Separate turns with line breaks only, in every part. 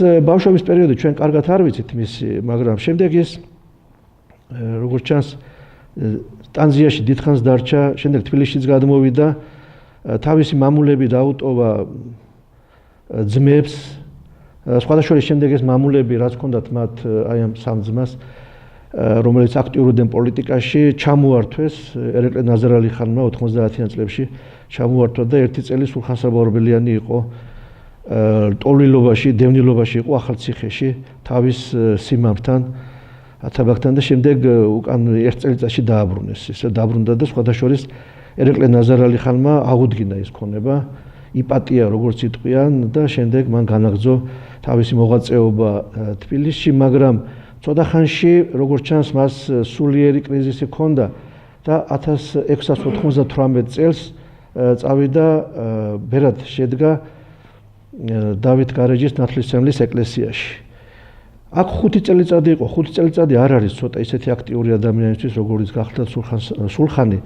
ბავშვობის პერიოდი ჩვენ კარგად არ ვიცით მისი, მაგრამ შემდეგ ის როგორც ჩანს ტანზიაში დიდხანს დარჩა, შემდეგ თბილისშიც გადმოვიდა, თავისი მამულები დაუტოვა ძმებს, სხვადასხვა შემდეგ ეს მამულები რაც ჰქონდათ მათ აი ამ სამ ძმას, რომელიც აქტიურობდნენ პოლიტიკაში, ჩამოართვეს ერეკლე ნაზარალიხანმა 90-იან წლებში ჩამოართვა და ერთი წელი სულხან-საბა ორბელიანი იყო ტოლვილობაში, დევნილობაში იყო ახალციხეში თავის სიმამთან, ათაბაგთან და შემდეგ უკან ერთ წელიწადში დააბრუნეს. ისე დააბრუნდა და სხვადასხვა ერეკლე ნაზარალიხანმა აღუდგინა ის ქონება, იპატია როგორც იტყვიან და შემდეგ მან განაგრძო თავისი მოღვაწეობა თბილისში, მაგრამ ცოტა ხანში როგორც ჩანს მას სულიერი კრიზისი ჰქონდა და 1698 წელს წავიდა ბერად შედგა დავით გარეჯის ნათლისმცემლის ეკლესიაში. აქ 5 წელიწადი იყო, 5 წელიწადი არ არის ცოტა ისეთი აქტიური ადამიანისთვის, როგორიც გახდა სულხანი,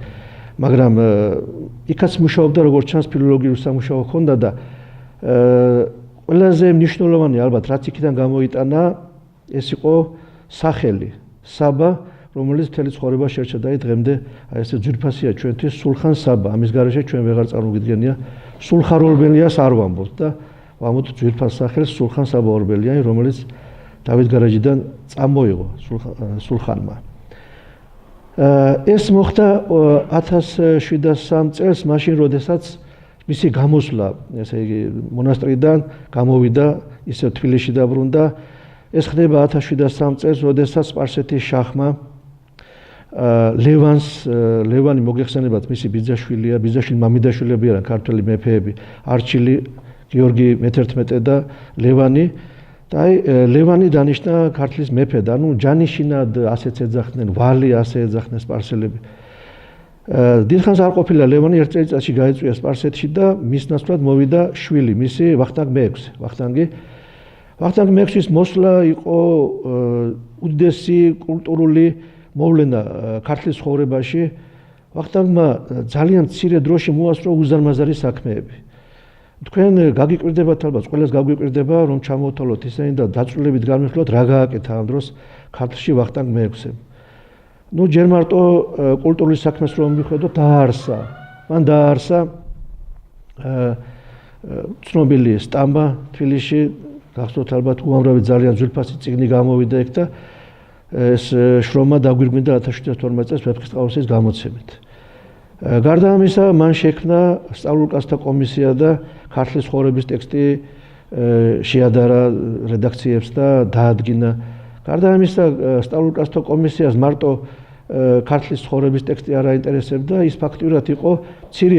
მაგრამ იქაც მუშაობდა, როგორც ჩანს, ფილოლოგიურ სამუშაო ჰქონდა და ყველაზე მნიშვნელოვანი ალბათ რაც იქიდან გამოიტანა, ეს იყო სახელი საბა, რომელიც მთელი ცხოვრება შერჩა და დღემდე აი ესე ძვირფასია ჩვენთვის სულხან-საბა. ამის გარეშე ჩვენ ვეღარ წარმოვიდგენია სულხან ორბელიანს არ ვამბობთ და ვამბობთ ძვირფას სახელს სულხან-საბა ორბელიანი, რომელიც დავით გარეჯიდან წამოიღო სულხანმა. ეს მოხდა 1703 წელს, მაშინ როდესაც მისი გამოსვლა, ესე იგი მონასტრიდან გამოვიდა, ისევ თბილისში დაბრუნდა. ეს ხდება 1703 წელს, როდესაც სპარსეთის შახმა ლევანი მოგეხსენებათ მისი ბიძაშვილია, ბიძაშვილი მამიდაშვილები არიან ქართველი მეფეები, არჩილი, გიორგი მე-11 და ლევანი. და აი ლევანი დანიშნა ქართლის მეფედ, ანუ ჯანიშინად ასეც ეძახდნენ, ვალი ასე ეძახდნენ სპარსელები. დიდხანს არ ყოფილა ლევანი, ერთ წელიწადში გაიწვია სპარსეთში და მის ნაცვლად მოვიდა შვილი, მისი ვახტანგ მე-6. ვახტანგ მე-6-ის მოსვლა იყო უდიდესი კულტურული მოვლენა ქართლის ცხოვრებაში. ვახტანგმა ძალიან მცირე დროში მოასწრო უზარმაზარი საქმეები. თქვენ გაგიკვირდებათ ალბათ, ყველას გაგვიკვირდება, რომ ჩამოვთვალოთ ისინი და დაწვრილებით განვიხილოთ, რა გააკეთა ამ დროს ქართლში ვახტანგ მე-6-ემ. ნუ ჯერ მარტო კულტურული საქმეს რომ მიხედოთ, დაარსა. მან დაარსა ცნობილი სტამბა თბილისში, გახსოვთ ალბათ უამრავი ძალიან ძვირფასი წიგნი გამოვიდა იქ და ეს შრომა დაგვირგვინდა 1712 წელს ვეფხისტყაოსნის გამოცემით. გარდა ამისა, მან შექმნა სწავლულკაცთა კომისია და ქართლის ცხოვრების ტექსტი შეადარა რედაქციებს და დაადგინა. გარდა ამისა, სწავლულკაცთა კომისიას მარტო ქართლის ცხოვრების ტექსტი არ აინტერესებდა, ის ფაქტიურად იყო მცირე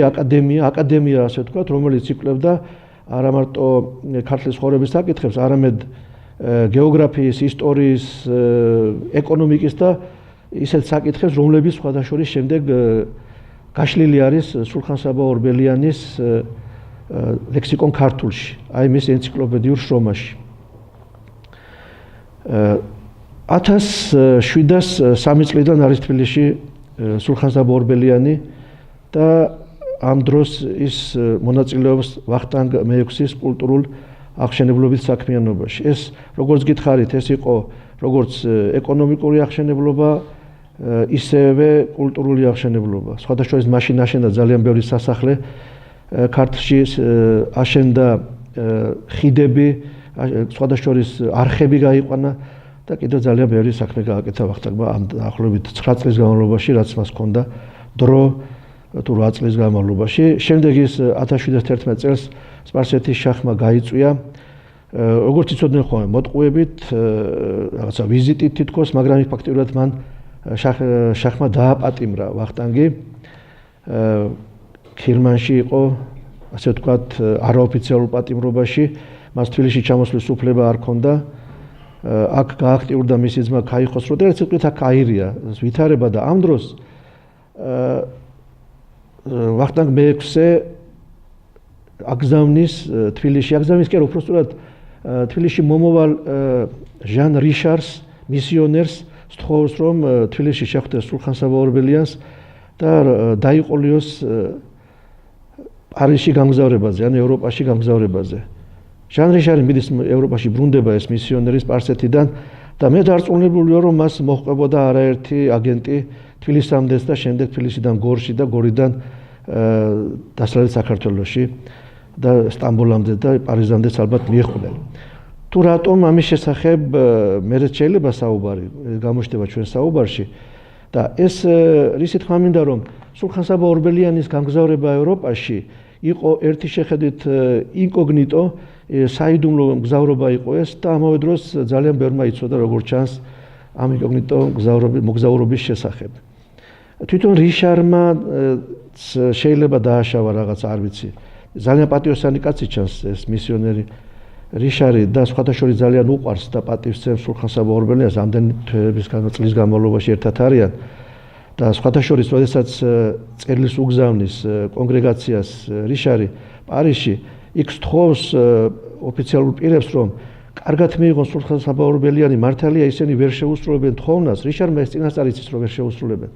აკადემია ასე ვთქვათ, რომელიც იკვლევდა არა მარტო ქართლის ცხოვრების საკითხებს, არამედ გეოგრაფიის, ისტორიის, ეკონომიკის და ისეთ საკითხებს, რომლებიც სხვადასხვა შემდეგ გაშლილი არის სულხან-საბა ორბელიანის ლექსიკონ ქართულში, აი მის ენციკლოპედიურ შრომაში. 1703 წლიდან არის თბილისში სულხან-საბა ორბელიანი და ამ დროს ის მონაწილეობს ვახტანგ მე-6-ის კულტურულ აღშენებლობით საქმიანობაში. ეს როგორც გითხარით, ეს იყო როგორც ეკონომიკური აღშენებლობა, ისევე კულტურული აღშენებლობა. სხვადასხვა მაშინ აშენდა ძალიან ბევრი სასახლე, ქართლში აშენდა ხიდები, სხვადასხვა არხები გაიყვანა და კიდევ ძალიან ბევრი საქმე გააკეთა ვახტანგმა ამ დაახლოებით 9 წლის განმავლობაში, რაც მას ჰქონდა დრო თუ 8 წლის განმავლობაში. შემდეგ ის 1711 წელს სპარსეთის შახმა გაიწვია, როგორც იცოდნენ ხოლმე მოტყუებით, რაღაცა ვიზიტით თითქოს, მაგრამ ფაქტიურად მან შახმა დააპატიმრა ვახტანგი. ქირმანში იყო, ასე ვთქვათ, არაოფიციალურ პატიმრობაში, მას თბილისში ჩამოსვლის უფლება არ ჰქონდა. აქ გააქტიურდა მისი ძმა ქაიხოსრო და ერთ სიტყვით აქ აირია ვითარება და ამ დროს ვახტანგ მე-6-ე აგზავნის თბილისში, აგზავნის კი არა, უпростоრად თბილისში მომავალ ჟან რიშარს, მისიონერს სთხოვს, რომ თბილისში შეხვდეს სულხან-საბა ორბელიანს და დაიყოლიოს პარიზში გამგზავრებაზე, ან ევროპაში გამგზავრებაზე. ჟან რიშარი მიდის ევროპაში ბრუნდება ეს მისიონერი სპარსეთიდან და მე დარწმუნებულია რომ მას მოჰყვებოდა არაერთი აგენტი თბილისამდე და შემდეგ თბილისიდან გორში და გორიდან დასავლეთ საქართველოში და სტამბოლამდე და პარიზამდეც ალბათ მიეხვდნენ. თუ რატომ ამის შესახებ მერე შეიძლება საუბარი გამოჩნდება ჩვენ საუბარში და ეს რისი თქმა მინდა რომ სულხან-საბა ორბელიანის გამგზავრება ევროპაში იყო ერთი შეხედვით ინკოგნიტო საიდუმლო მგზავრობა იყო ეს და ამავე დროს ძალიან ბევრმა იცოდა როგორც ჩანს ამ ინკოგნიტო მოგზაურობის შესახებ. თვითონ რიშარმა შეიძლება დააშავა რაღაც არ ვიცი ძალიან პატიოსანი კაცი ჩანს ეს მისიონერი რიშარი და სხვათა შორის ძალიან უყვარს და პატივს სულხან-საბა ორბელიანს ამდენი თვეების წლის განმავლობაში ერთად არიან და სხვათა შორის როდესაც წერილს უგზავნის კონგრეგაციას რიშარი პარიზში იქ სთხოვს ოფიციალურ პირებს რომ კარგად მიიღონ სულხან-საბა ორბელიანი მართალია ისინი ვერ შეუსრულებენ თხოვნას რიშარმა ეს წინასწარ იცის რომ ვერ შეუსრულებენ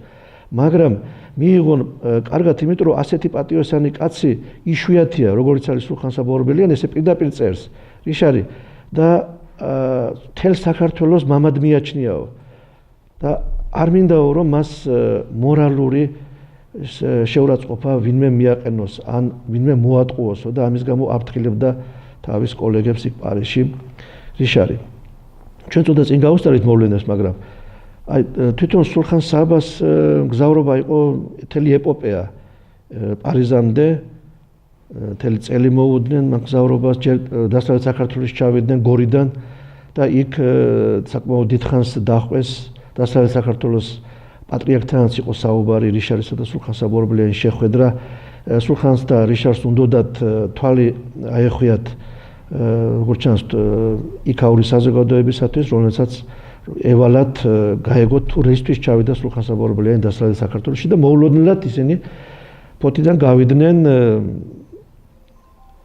მაგრამ მიიღონ კარგად იმიტომ რომ ასეთი პატიოსანი კაცი იშვიათია როგორც არის სულხან-საბა ორბელიანი ესე პირდაპირ წერს რიშარი და თელ საქართველოს მამად მიაჩნიაო და არ მინდაო რომ მას მორალური შეურაცხყოფა ვინმე მიაყენოს ან ვინმე მოატყუოსო და ამის გამო აფრთხილებდა თავის კოლეგებს იქ პარიზში რიშარი ჩვენ თუნდაც წინ გავუსწრით მოვლენას მაგრამ აი თვითონ სულხან-საბას მგზავრობა იყო მთელი ეპოპეა პარიზამდე მთელი წელი მოუდნენ მგზავრობას ჯერ დასავლეთ საქართველოს ჩავიდნენ გორიდან და იქ საკმაოდ დიდხანს დაჰყვეს დასავლეთ საქართველოს პატრიარქთანაც იყო საუბარი რიშარისა და სულხან-საბა ორბელიანის შეხვედრა სულხანს და რიშარს უნდათ თვალი აეხვიათ როგორც ჩანს იქაური საზოგადოებისათვის რომელსაც ევალათ გაეგოთ თუ რისთვის ჩავიდა სულხან-საბა ორბელიანი დასავლეთ საქართველოში და მოულოდნელად ისინი ფოთიდან გავიდნენ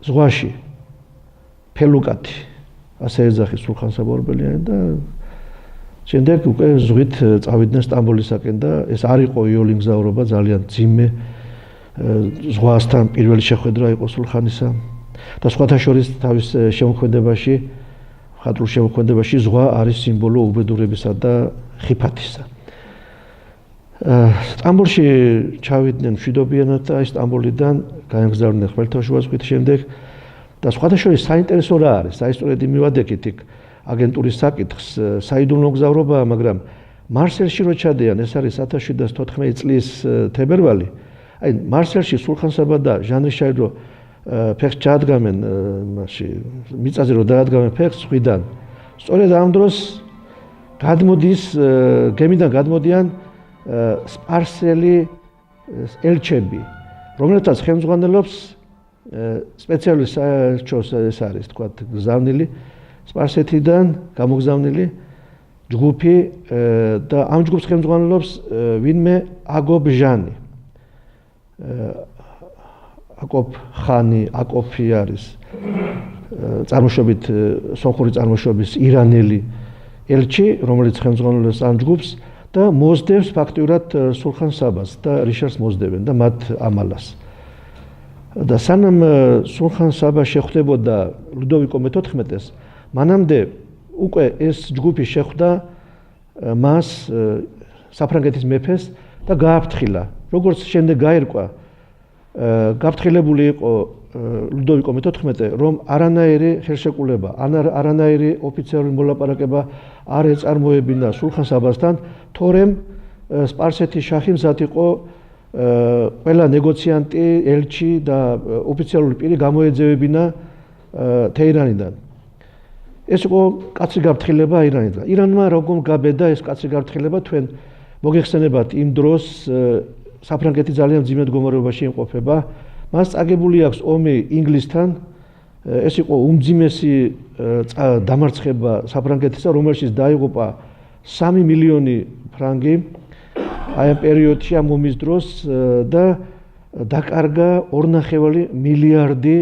ზღვაში ფელუკათი ასე ეძახის სულხან-საბა ორბელიანი და შემდეგ უკვე ზღვით წავიდნენ სტამბოლისაკენ და ეს არ იყო იოლი მგზავრობა ძალიან ძიმე ზღვასთან პირველი შეხვედრა იყო სულხანისა და სხვათა შორის თავის შემოქმედებაში მხატვრულ შემოქმედებაში ზღვა არის სიმბოლო უბედურებისა და ხიფათისა. სტამბოლში ჩავიდნენ მშვიდობიანად და სტამბოლიდან გაემგზავრნენ ხმელთაშუა ზღვით შემდეგ და სხვათა შორის საინტერესო რა არის საისტორიოდ მივადექით იქ აგენტურის საკითხს საიდუმლო მგზავრობაა მაგრამ მარსელში რო ჩადიან ეს არის 1714 წლის თებერვალი აი მარსელში სულხან-საბა და ჟან რიშარი რო ფეხს ჩაადგამენ მასში მიწაზე რო დაადგამენ ფეხს ზღვიდან სწორედ ამ დროს გადმოდის გემიდან გადმოდიან სპარსელი ელჩები რომელთაც ხელმძღვანელობს სპეციალური საელჩოს ეს არის თქვათ გზავნილი სპარსეთიდან გამოგზავნილი ჯგუფი და ამ ჯგუფს ხელმძღვანელობს ვინმე აკოპ ჟანი აკოპ ხანი აკოპი არის წარმოშობით სომხური წარმოშობის ირანელი ელჩი რომელიც ხელმძღვანელობს ამ ჯგუფს და მოსდევს ფაქტიურად სულხან-საბას და რიშარს მოსდევენ და მათ ამალას და სანამ სულხან-საბა შეხვდებოდა ლუდოვიკო მე-14-ს მანამდე უკვე ეს ჯგუფი შეხვდა მას საფრანგეთის მეფეს და გააფრთხილა როგორც შემდეგ გაირკვა გაფრთხილებული იყო ლუდოვიკო მე-14 რომ არანაირი ხელშეკრულება არანაირი ოფიციალური მოლაპარაკება არ ეწარმოებინა სულხან-საბასთან თორემ სპარსეთის შაჰი მზად იყო ყველა ნეგოციანტი ელჩი და ოფიციალური პირი გამოეძევებინა თეირანიდან ეს იყო კაცრი გაფრთხილება ირანიდან ირანმა როგორ გაბედა ეს კაცრი გაფრთხილება თქვენ მოგეხსენებათ იმ დროს საფრანგეთი ძალიან მძიმე მდგომარეობაში იმყოფება მას წაგებული აქვს ომი ინგლისთან ეს იყო უმძიმესი დამარცხება საფრანგეთისა რომელშიც დაიღუპა 3 მილიონი ფრანგი აი ამ პერიოდში ამ ომის დროს და დაკარგა 2.5 მილიარდი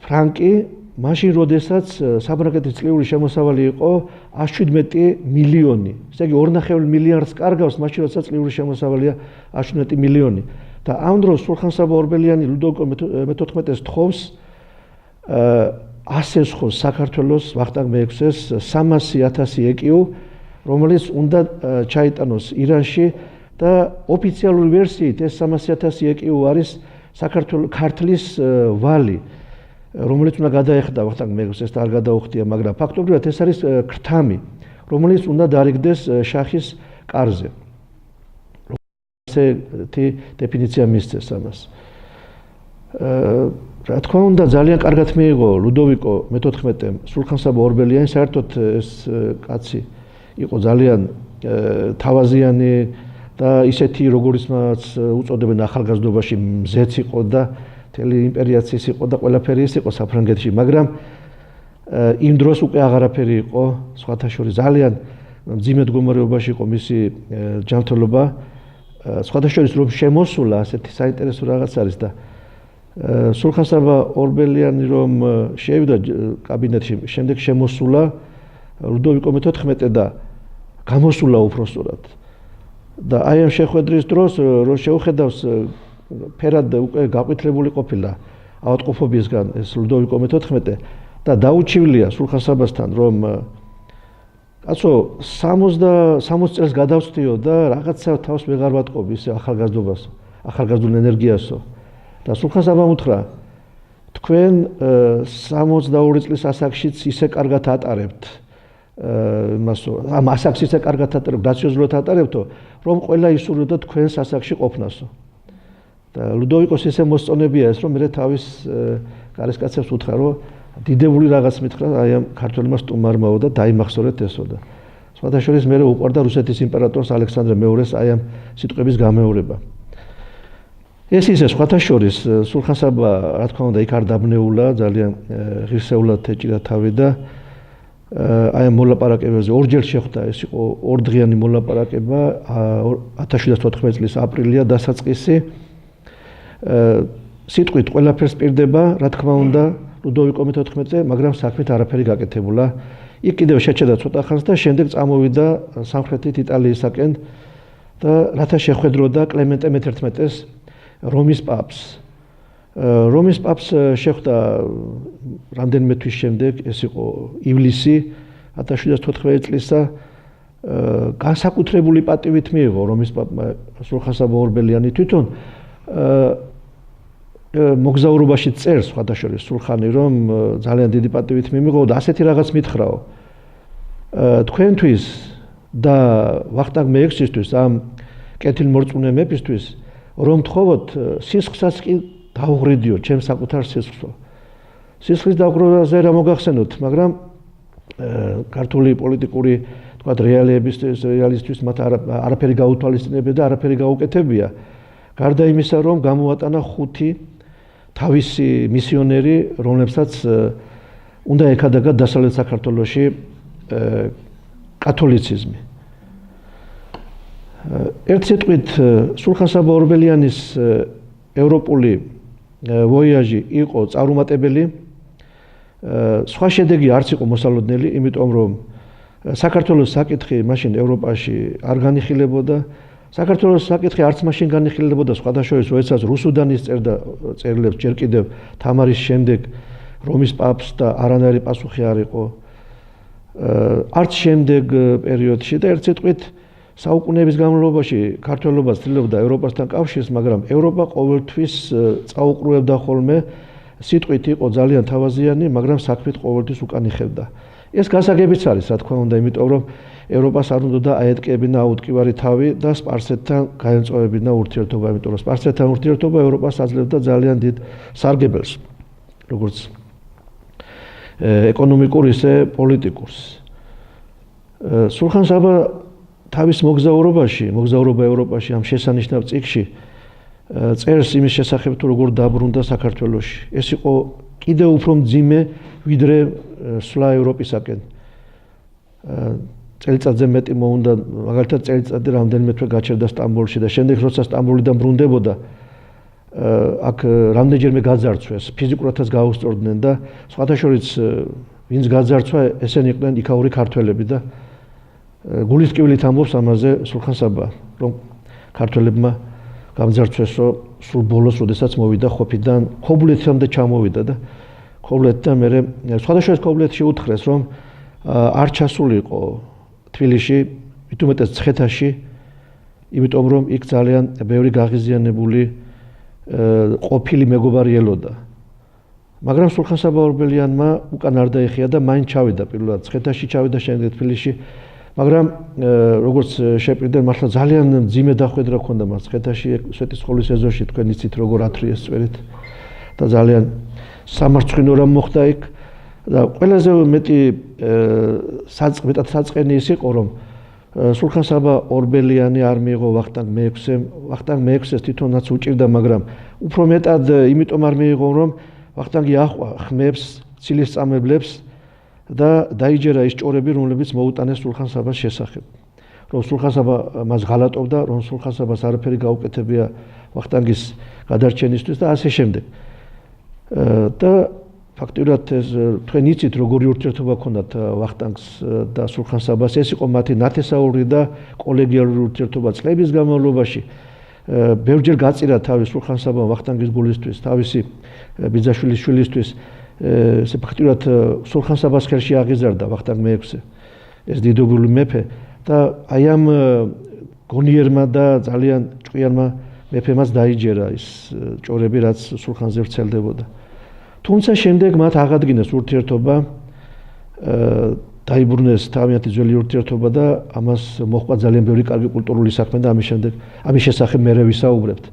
ფრანკი მაშინ როდესაც საფრანგეთის წლიური შემოსავალი იყო 117 მილიონი. ესე იგი 2.5 მილიარდს კარგავს მაშინ როდესაც წლიური შემოსავალია 117 მილიონი. და ამ დროს სულხან-საბა ორბელიანი ლუდოვიკო მე-14-ს თხოვს ასესხოს საქართველოს ვახტანგ მეექვსეს 300,000 ეკიუ, რომელიც უნდა ჩაიტანოს ირანში და ოფიციალური ვერსიით ეს 300,000 ეკიუ არის საქართველოს ქართლის ვალი, რომელიც უნდა გადაეხდა ვახტანგ მეექვსეს და არ გადაუხდია, მაგრამ ფაქტობრივად ეს არის ქრთამი, რომელიც უნდა დარიგდეს შახის კარზე. ესეთი დეფინიცია მისცეს ამას. რა თქმა უნდა, ძალიან კარგად მიიღო ლუდოვიკო მე-14-მ სულხან-საბა ორბელიანი, საერთოდ ეს კაცი იყო ძალიან თავაზიანი და ისეთი როგორიც მას უწოდებენ ახალგაზრდობაში მზეც იყო და მთელი იმპერიაც ის იყო და ყველაფერი ის იყო საფრანგეთში, მაგრამ იმ დროს უკვე აღარაფერი იყო, სხვათა შორის ძალიან მძიმე მდგომარეობაში იყო მისი ჯანმრთელობა, სხვათა შორის რომ შემოსულა ასეთი საინტერესო რაღაც არის და სულხან-საბა ორბელიანი რომ შევიდა კაბინეტში, შემდეგ შემოსულა ლუდოვიკო მე-14 და გამოსულა უпроსტურად. და აი ამ შეხვედრის დროს რო შეუხედავს ფერად უკვე გაყვითლებული ყოფილა ავადმყოფობისგან ეს ლუდოვიკო მე-14 და დაუჩივლია სულხან-საბასთან რომ კაცო 60 წელს გადავწდიო და რაღაცა თავს ვეღარ ვატყობ ისე ახალგაზრდობასო, ახალგაზრდულ ენერგიასო. და სულხან-საბამ უთხრა, თქვენ 62 წლის ასაკშიც ისე კარგად ატარებთ იმასო, ამ ასაკს ისე კარგად ატარებთ, გრაციოზულად ატარებთო, რომ ყველა ისურვებდა თქვენს ასაკში ყოფნასო. და ლუდოვიკოს ისე მოსწონებია ეს, რომ მე თავის კარისკაცებს უთხრა, რომ დიდებული რაღაც მითხრა აი ამ ქართველმა სტუმარმაო და დაიმახსოვრეთ ესო და სხვათა შორის მე უყვარდა რუსეთის იმპერატორს ალექსანდრე მეურეს აი ამ სიტყვების გამეორება. ეს ისე სხვათა შორის სულხან-საბა რა თქმა უნდა იქ არ დაბნეულა, ძალიან ღირსეულად ეჭირა თავი და აი ამ მოლაპარაკებებზე ორჯერ შეხვდა, ეს იყო ორდღიანი მოლაპარაკება 1714 წლის აპრილია დასაწყისი. სიტყვით ყველაფერს პირდება, რა თქმა უნდა ლუდოვიკო მე-14, მაგრამ საქმით არაფერი გაკეთებულა. იქ კიდევ შეჩერდა ცოტა ხანს და შემდეგ წამოვიდა სამხრეთით იტალიისაკენ და რათა შეხვედროდა კლემენტე მე-11-ს რომის პაპს. რომის პაპს შეხვდა რამდენიმე თვის შემდეგ, ეს იყო ივლისი 1714 წლისა. განსაკუთრებული პატივით მიიღო რომის პაპმა სულხან-საბა ორბელიანი თვითონ მოგზაურობაში წერს სხვათა შორის სულხანი, რომ ძალიან დიდი პატივით მიმიღო და ასეთი რაღაც მითხრაო. თქვენთვის და ვახტანგ მეექვსისთვის ამ კეთილმორწმუნე მეფისთვის რომ თხოვოთ სისხლსაც კი დაუღრიდიო, ჩემს საკუთარ სისხლსო. სისხლის დაღვრაზე რა მოგახსენოთ, მაგრამ ქართული პოლიტიკური თქვათ რეალისტვის მათ არაფერი გაუთვალისწინებია და არაფერი გაუკეთებია. გარდა იმისა, რომ გამოატანა 5 თავისი მისიონერი, რომლებსაც უნდა ეკადაგა დასავლეთ საქართველოში კათოლიციზმი. ერთ სიტყვით სულხან-საბა ორბელიანის ევროპული ვოიაჟი იყო წარუმატებელი. სხვა შედეგი არც იყო მოსალოდნელი, იმიტომ რომ საქართველოს საკითხი მაშინ ევროპაში არ განიხილებოდა. საქართველოს საკითხი არც მაშინ განიხილებოდა, სხვათა შორის როდესაც რუსუდანის წერდა წერილებს ჯერ კიდევ თამარის შემდეგ რომის პაპს და არანაირი პასუხი არ იყო. არც შემდეგ პერიოდში და ერთ სიტყვით საუკუნეების განმავლობაში ქართველობა ცდილობდა ევროპასთან კავშირს, მაგრამ ევროპა ყოველთვის წაუყრუებდა ხოლმე, სიტყვით იყო ძალიან თავაზიანი, მაგრამ საქმით ყოველთვის უკან იხევდა. ეს გასაგებიც არის, რა თქმა უნდა, იმიტომ რომ ევროპას არ უნდა აეტკიებინა აუტკივარი თავი და სპარსეთთან გაემწვევებინა ურთიერთობა, იმიტომ რომ სპარსეთთან ურთიერთობა ევროპას აძლევდა ძალიან დიდ სარგებელს, როგორც ეკონომიკურ, ისე პოლიტიკურს. სულხან-საბა თავის მოგზაურობა ევროპაში ამ შესანიშნავ წიგნში წერს იმის შესახებ, თუ როგორ დაბრუნდა საქართველოში. ეს იყო კიდევ უფრო მძიმე, ვიდრე სვლა ევროპისაკენ. წელიწადზე მეტი მოუნდა, მაგალითად წელიწადი რამდენიმე თვე გაჩერდა სტამბოლში და შემდეგ როცა სტამბოლიდან ბრუნდებოდა, აქ რამდენჯერმე გაძარცვეს, ფიზიკურადაც გაუსწორდნენ და სხვათა შორის ვინც გაძარცვა, ესენი იყვნენ იქაური ქართველები და გულის ტკივილით ამბობს ამაზე სულხან-საბა, რომ ქართველებმა გამძარცვეს, რომ სულ ბოლოს, როდესაც მოვიდა ყოფიდან, ხობულეთამდე ჩამოვიდა და ქობლეთ და მე სხვადასხვა ქობლეთში უთხრეს რომ არ ჩასულიყო თბილისში, მით უმეტეს ცხეთაში, იმიტომ რომ იქ ძალიან ბევრი გაღიზიანებული ყოფილი მეგობარი ელოდა. მაგრამ სულხან-საბა ორბელიანმა უკან არ დაიხია და მაინც ჩავიდა პირველად ცხეთაში, ჩავიდა შემდეგ თბილისში. მაგრამ როგორც შეპირდნენ, მართლა ძალიან მძიმე დახვედრა ჰქონდა მას ცხეთაში, სვეტიცხოვლის ეზოში, თქვენ იცით როგორ ათრიეს წვერით და ძალიან სამარცხვინო რამ მოხდა იქ. და ყველაზე მეტად საწყენი ის იყო, რომ სულხან-საბა ორბელიანი არ მიიღო ვახტანგ მეექვსემ. ვახტანგ მეექვსეს თვითონაც უჭირდა, მაგრამ უფრო მეტად იმიტომ არ მიიღო, რომ ვახტანგი აჰყვა ხმებს, ცილისწამებლებს და დაიჯერა ის ჭორები, რომლებიც მოუტანეს სულხან-საბას შესახებ. რომ სულხან-საბა მას ღალატობდა, რომ სულხან-საბას არაფერი გაუკეთებია ვახტანგის გადარჩენისთვის და ასე შემდეგ. და ფაქტიურად ეს თქვენ იცით როგორი ურთიერთობა ჰქონდათ ვახტანგს და სულხან-საბას, ეს იყო მათი ნათესაური და კოლეგიალური ურთიერთობა წლების განმავლობაში. ბევრჯერ გაწირა თავის სულხან-საბამ ვახტანგის გულისთვის, თავისი ბიძაშვილის შვილისთვის, ესე ფაქტიურად სულხან-საბას ხელში აღიზარდა ვახტანგ მეექვსე, ეს დიდებული მეფე და აი ამ გონიერმა და ძალიან ჭკვიანმა მეფემაც დაიჯერა ის ჭორები, რაც სულხანზე ვრცელდებოდა. თუმცა შემდეგ მათ აღადგინეს ურთიერთობა, დაიბრუნეს თავიანთი ძველი ურთიერთობა და ამას მოჰყვა ძალიან ბევრი კარგი კულტურული საქმე და ამის შესახებ მერე ვისაუბრებთ.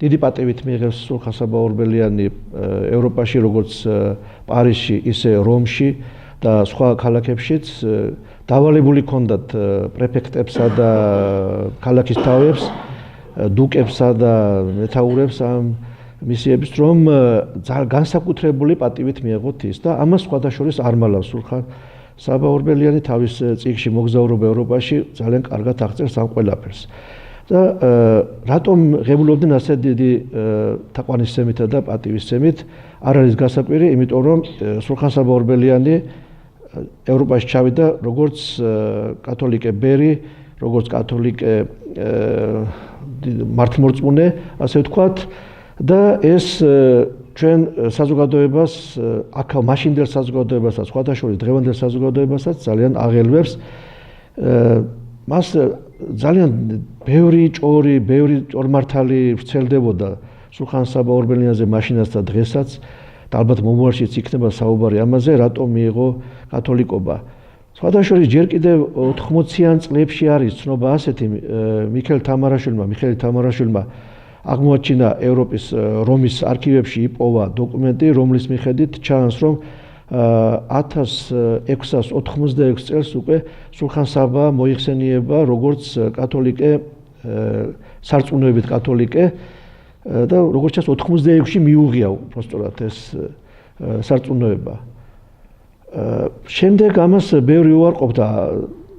დიდი პატივით მიიღეს სულხან-საბა ორბელიანი ევროპაში, როგორც პარიზში, ისე რომში და სხვა ქალაქებშიც. დავალებული ჰქონდათ პრეფექტებსა და ქალაქის თავებს, დუკებსა და მეთაურებს ამ მისიების, რომ განსაკუთრებული პატივით მიეღოთ ის და ამას სხვადასხვა არ მალავს სულხან-საბა ორბელიანი თავის წიგნში მოგზაურობა ევროპაში ძალიან კარგად აღწერს ამ ყველაფერს. და რატომ ღებულობდნენ ასე დიდი თაყვანისცემითა და პატივისცემით, არ არის გასაკვირი, იმიტომ რომ სულხან-საბა ორბელიანი ევროპაში ჩავიდა როგორც კათოლიკე ბერი, როგორც კათოლიკე მართლმორწმუნე, ასე ვთქვათ, და ეს ჩვენ საზოგადოებას, აქ მაშინდელ საზოგადოებასაც, სხვადასხვა დღევანდელ საზოგადოებასაც ძალიან აღელვებს. მას ძალიან ბევრი ჭორი, ბევრი ჭორმართალი ვრცელდებოდა სულხან-საბა ორბელიანზე მაშინაც და დღესაც და ალბათ მომავალშიც იქნება საუბარი ამაზე, რატომ მიიღო კათოლიკობა. სხვადასხვა ჯერ კიდევ 80-იან წლებში არის ცნობა ასეთი, მიხეილ თამარაშვილმა აღმოაჩინა ევროპის რომის არქივებში იპოვა დოკუმენტი, რომლის მიხედვით ჩანს, რომ 1686 წელს უკვე სულხან-საბა მოიხსენიება როგორც კათოლიკე, სარწმუნოებით კათოლიკე და როგორც ჩანს 86-ში მიუღია უბრალოდ ეს სარწმუნოება. შემდეგ ამას ბევრი უარყოფდა,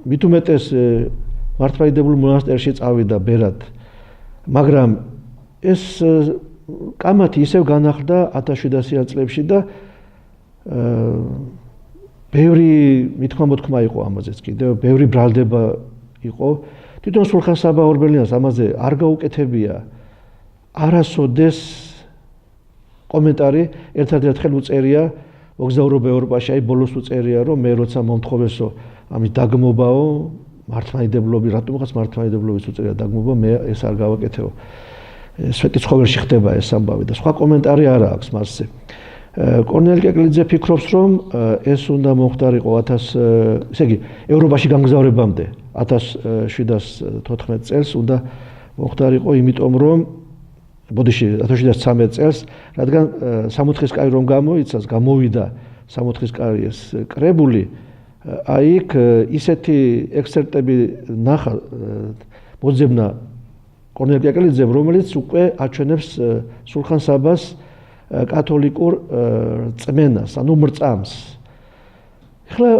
მით უმეტეს მართლმადიდებლურ მონასტერში წავიდა ბერად, მაგრამ ეს კამათი ისევ განახლდა 1700-იან წლებში და ბევრი მithმა-მოთქმა იყო ამაზეც კიდევ, ბევრი ბრალდება იყო. თვითონ სულხან-საბა ორბელიანს ამაზე არ გაუკეთებია არასოდეს კომენტარი, ერთადერთხელ უწერია მოგზაურობა ევროპაში, აი ბოლოს უწერია, რომ მე როცა მომთხოვესო ამის დაგმობაო, მართლმადიდებლობის, რატომღაც მართლმადიდებლობის უწერია დაგმობა, მე ეს არ გავაკეთეო. სვეტიცხოველში ხდება ეს ამბავი და სხვა კომენტარი არ აქვს მასზე. კორნელი კეკლიძე ფიქრობს, რომ ეს უნდა მომხდარიყო ესე იგი, ევროპაში გამგზავრებამდე 1714 წელს უნდა მომხდარიყო, იმიტომ რომ 1713 წელს, რადგან სამოთხის კარი რომ გამოვიდა სამოთხის კარის კრებული, აი იქ ისეთი ექსერტები ნახა მოძებნა კორნელი კეკლიძემ, რომელიც უკვე აჩვენებს სულხან-საბას კათოლიკურ წმენას, ანუ მრწამს. ახლა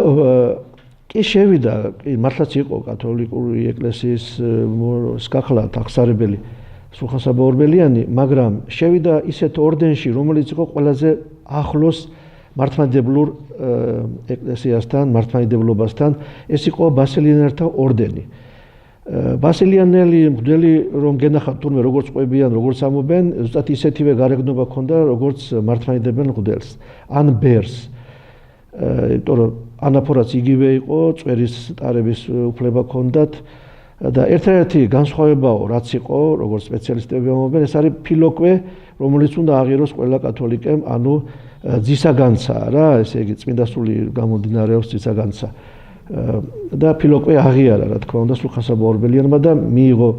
კი შევიდა, მართლაც იყო კათოლიკური ეკლესიის გახლავთ აღსარებელი სულხან-საბა ორბელიანი, მაგრამ შევიდა ისეთ ორდენში, რომელიც იყო ყველაზე ახლოს მართლმადიდებლურ ეკლესიასთან, მართლმადიდებლობასთან, ეს იყო ბასილიანელთა ორდენი. ბასილიანელი მღვდელი რომ გენახათ თურმე როგორც ყვებიან, როგორც ამობენ, ზუსტად ისეთივე გარეგნობა ქონდა, როგორც მართლმადიდებელ მღვდელს, ან ბერს. იმიტომ რომ ანაფორაც იგივე იყო, წვერის ტარების უფლება ქონდათ და ერთ-ერთი განსხვავებაო, რაც იყო, როგორც სპეციალისტები ამობენ, ეს არის ფილოკვე, რომელიც უნდა აღიაროს ყველა კათოლიკემ, ანუ ძისაგანცა რა, ესე იგი წმინდა სული გამომდინარეობს ძისაგანცა. და ფილოკვე აღიარა, რა თქმა უნდა, სულხან-საბა ორბელიანმა და მიიღო,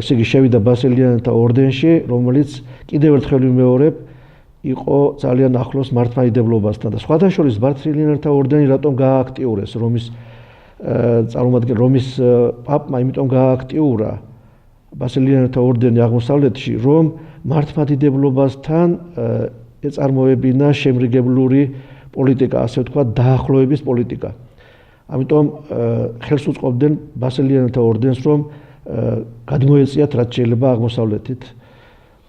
ესე იგი შევიდა ბასილიანთა ორდენში, რომელიც კიდევ ერთხელ ვიმეორებ, იყო ძალიან ახლოს მართლმადიდებლობასთან და სხვათა შორის ბასილიანთა ორდენი რატომ გაააქტიურეს რომის რომის პაპმა, იმიტომ გაააქტიურა ბასილიანთა ორდენი აღმოსავლეთში, რომ მართლმადიდებლობასთან ეწარმოებინა შემრიგებლური პოლიტიკა, ასე ვთქვათ, დაახლოების პოლიტიკა. ამიტომ ხელს უწყობდნენ ბასილიანთა ორდენს, რომ გადმოეწიათ რაც შეიძლება აღმოსავლეთით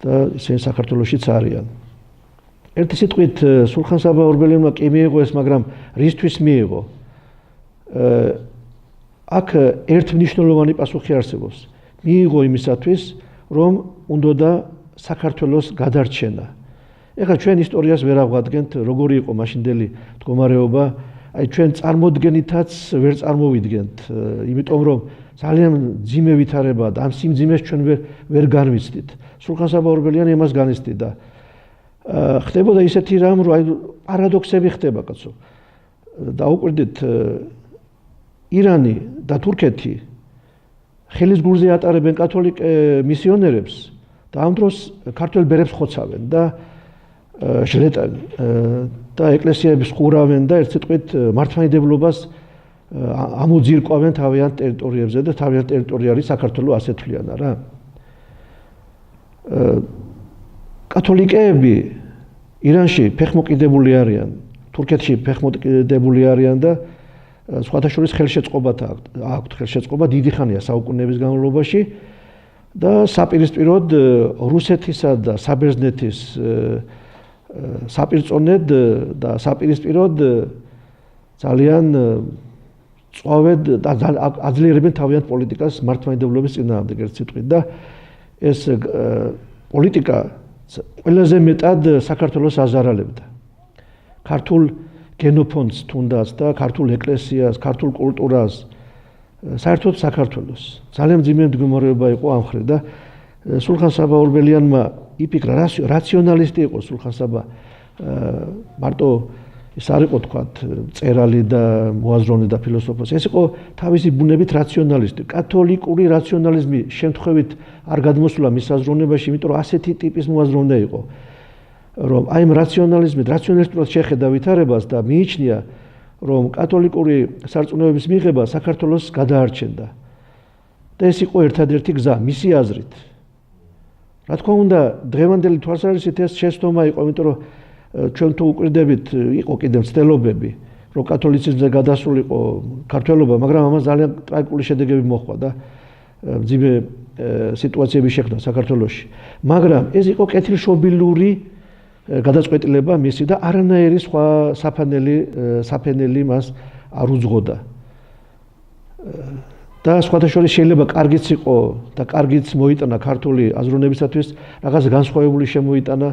და ისინი საქართველოშიც არიან. ერთი სიტყვით სულხან-საბა ორბელიანმა კი მიიღო ეს, მაგრამ რისთვის მიიღო? აქ ერთმნიშვნელოვანი პასუხი არსებობს. მიიღო იმისათვის, რომ უნდოდა საქართველოს გადარჩენა. ეხლა ჩვენ ისტორიას ვერ ავღადგენთ, როგორი იყო მაშინდელი მდგომარეობა, აი ჩვენ წარმოდგენითაც ვერ წარმოვიდგენთ, იმიტომ რომ ძალიან ძიმე ვითარება და ამ სიმძიმეს ჩვენ ვერ განვიცდით. სულხან-საბა ორბელიანი ამას განიცდიდა. ხდებოდა ისეთი რამ, რომ აი პარადოქსები ხდება, კაცო. დაუკვირდით, ირანი და თურქეთი ხელის გულზე ატარებენ კათოლიკ მისიონერებს და ამ დროს ქართველ ბერებს ხოცავენ და შლეტან და ეკლესიების ყურავენ და ერთ სიტყვით მართლმადიდებლობას ამოძირკვავენ თავიანთ ტერიტორიებზე და თავიანთ ტერიტორია არის საქართველო, ასე თვლიანა რა. კათოლიკეები ირანში ფეხმოკიდებული არიან, თურქეთში ფეხმოკიდებული არიან და სხვათა შორის ხელშეწყობათ აქვთ ხელშეწყობა დიდი ხანია საუკუნეების განმავლობაში და საპირისპიროდ რუსეთისა და საბერძნეთის საპირწონედ და საპირისპიროდ ძალიან წვავედ და აძლიერებენ თავიანთ პოლიტიკას მართლმადიდებლობის წინააღმდეგ ერთ სიტყვით და ეს პოლიტიკა ყველაზე მეტად საქართველოს აზარალებდა. ქართულ გენოფონდს თუნდაც და ქართულ ეკლესიას, ქართულ კულტურას, საერთოდ საქართველოს. ძალიან მძიმე მდგომარეობა იყო ამ მხრიდან და სულხან-საბა ორბელიანმა იფიქრა, რაციონალისტი იყო სულხან-საბა, მარტო ის არ იყო თქვათ მწერალი და მოაზროვნე და ფილოსოფოსი, ეს იყო თავისი ბუნებით რაციონალისტი. კათოლიკური რაციონალიზმი შემთხვევით არ გადმოსულა მის აზროვნებაში, იმიტომ რომ ასეთი ტიპის მოაზროვნე იყო, რომ აი ამ რაციონალიზმით, რაციონალისტურად შეხედა ვითარებას და მიიჩნია, რომ კათოლიკური სარწმუნოების მიღება საქართველოს გადაარჩენდა. და ეს იყო ერთადერთი გზა მისი აზრით. რა თქმა უნდა, დღევანდელი თვალსაზრისით ეს შეცდომა იყო, იმიტომ რომ ჩვენ თუ უკვირდებით, იყო კიდევ მცდელობები, რომ კათოლიციზმზე გადასულიყო ქართველობა, მაგრამ ამას ძალიან ტრაგიკული შედეგები მოჰყვა და მძიმე სიტუაციები შექმნა საქართველოში. მაგრამ ეს იყო კეთილშობილური გადაწყვეტილება მისი და არანაირი სხვა საფენელი მას არ უძღოდა. და სხვათა შორის შეიძლება კარგიც იყო და კარგიც მოიტანა ქართული აზროვნებისათვის, რაღაც განსხვავებული შემოიტანა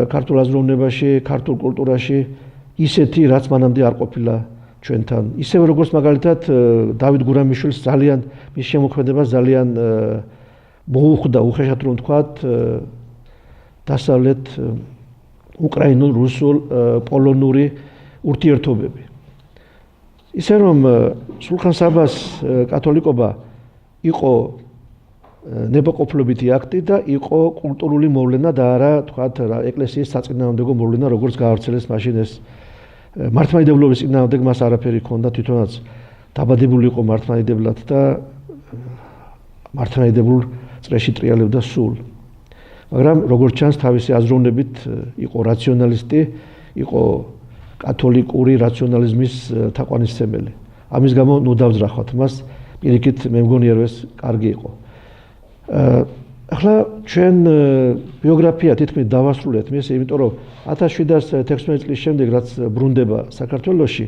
ქართულ აზროვნებაში, ქართულ კულტურაში ისეთი, რაც მანამდე არ ყოფილა ჩვენთან. ისევე როგორც მაგალითად დავით გურამიშვილს ძალიან მის შემოქმედებას ძალიან მოუხვდა, უხეშად რომ ვთქვათ, დასავლეთ უკრაინულ, რუსულ, პოლონური ურთიერთობები. ისე რომ სულხან-საბას კათოლიკობა იყო ნებაყოფლობითი აქტი და იყო კულტურული მოვლენა და არა თქვათ ეკლესიის საწინააღმდეგო მოვლენა, როგორც გაავრცელეს მაშინ ეს მართლმადიდებლობის წინააღმდეგ მას არაფერი ჰქონდა, თვითონაც დაბადებული იყო მართლმადიდებლად და მართლმადიდებლურ წრეში ტრიალებდა სულ. მაგრამ როგორც ჩანს, თავისი აზროვნებით იყო რაციონალისტი, იყო კათოლიკური რაციონალიზმის თაყვანისმცემელი. ამის გამო ნუ დავძრახავთ მას, პირიქით მე მგონია რომ ეს კარგი იყო. ახლა ჩვენ ბიოგრაფია თითქმის დავასრულეთ მის, იმიტომ რომ 1716 წლის შემდეგ რაც ბრუნდება საქართველოში,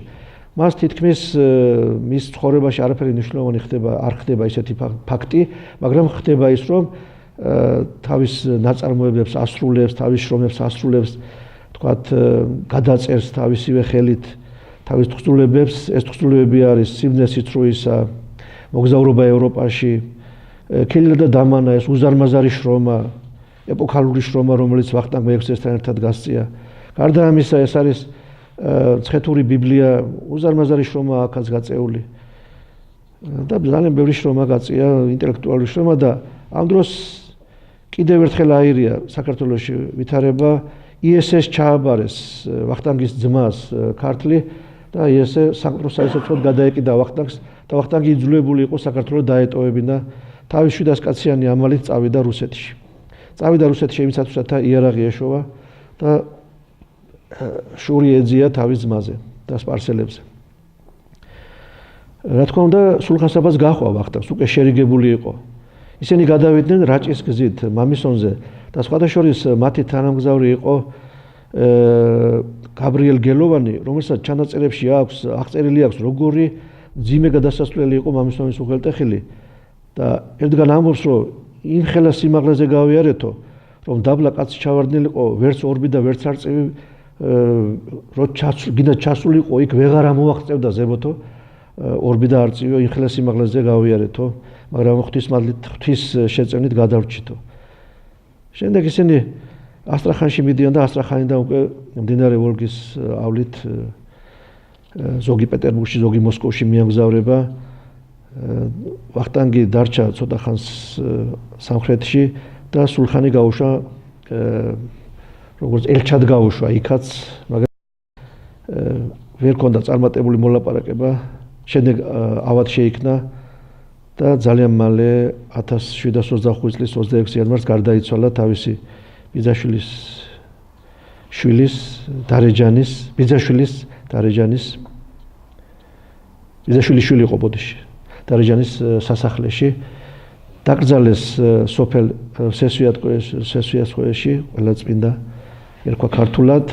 მას თითქმის მის ცხოვრებაში არაფერი მნიშვნელოვანი არ ხდება ისეთი ფაქტი, მაგრამ ხდება ის, რომ თავის ნაწარმოებებს ასრულებს, თავის შრომებს ასრულებს, თქვათ, გადაწერს თავისივე ხელით თავის თხზულებებს, ეს თხზულებები არის სიბნეს სიცრუისა, მოგზაურობა ევროპაში, ქილილა და დამანა, ეს უზარმაზარი შრომა, ეპოქალური შრომა, რომელიც ვახტანგ მეექვსესთან ერთად გასწია. გარდა ამისა, ეს არის ცხეთური ბიბლია, უზარმაზარი შრომა აქაც გაწეული. და ძალიან ბევრი შრომა გაწია, ინტელექტუალური შრომა და ამ დროს კიდევ ერთხელ აირია საქართველოში ვითარება, იესეს ჩააბარეს ვახტანგის ძმას ქართლი და იესე საპროფესორად გადაეკიდა ვახტანგს და ვახტანგი იძულებული იყო საქართველოს დაეტოვებინა. თავის 700 კაციანი ამალით წავიდა რუსეთში. წავიდა რუსეთში იმისათვის, იარაღი ეშოვა და შური ეძია თავის ძმაზე და სპარსელებზე. რა თქმა უნდა, სულხან-საბას გაჰყვა ვახტანგს, უკვე შერიგებული იყო. ისინი გადავიდნენ რაჭის გზით მამისონზე და სხვადასხვა მათი თანამგზავრი იყო გაბრიელ გელოვანი, რომელსაც ჩანაწერებში აღწერილი აქვს, როგორი ძიმე გადასასვლელი იყო მამისონის უღელტეხილი და ერთგან ამბობს, რომ იმ ხელა სიმაღლეზე გავიარეთო, რომ დაბლა კაცი ჩავარდნილიყო, ვერც ორბი და ვერც არწივი, გინდა ჩასულიყო, იქ ვეღარ ამოაღწევდა ზებოთო, ორბი და არწივი, იმ ხელა სიმაღლეზე გავიარეთო, მაგრამ ღვთის შეწევნით გადავრჩითო. შემდეგ ისინი ასტრახანში მიდიან და ასტრახანიდან უკვე მდინარე ვოლგის ავლით ზოგი პეტერბურგში, ზოგი მოსკოვში მიამგზავრება. ვახტანგი დარჩა ცოტა ხანს სამხრეთში და სულხანი გაუშვა, როგორც ელჩად გაუშვა იქაც, მაგრამ ვერ ქონდა წარმატებული მოლაპარაკება. შემდეგ ავად შეიქმნა და ძალიან მალე 1725 წლის 26 იანვარს გარდაიცვალა თავისი ბიძაშვილის ბიძაშვილის შვილი იყო ბოდიში, დარეჯანის სასახლეში. დაკრძალეს სოფელ სესვიატყვეში, ყველა წმინდა ერქვა ქართულად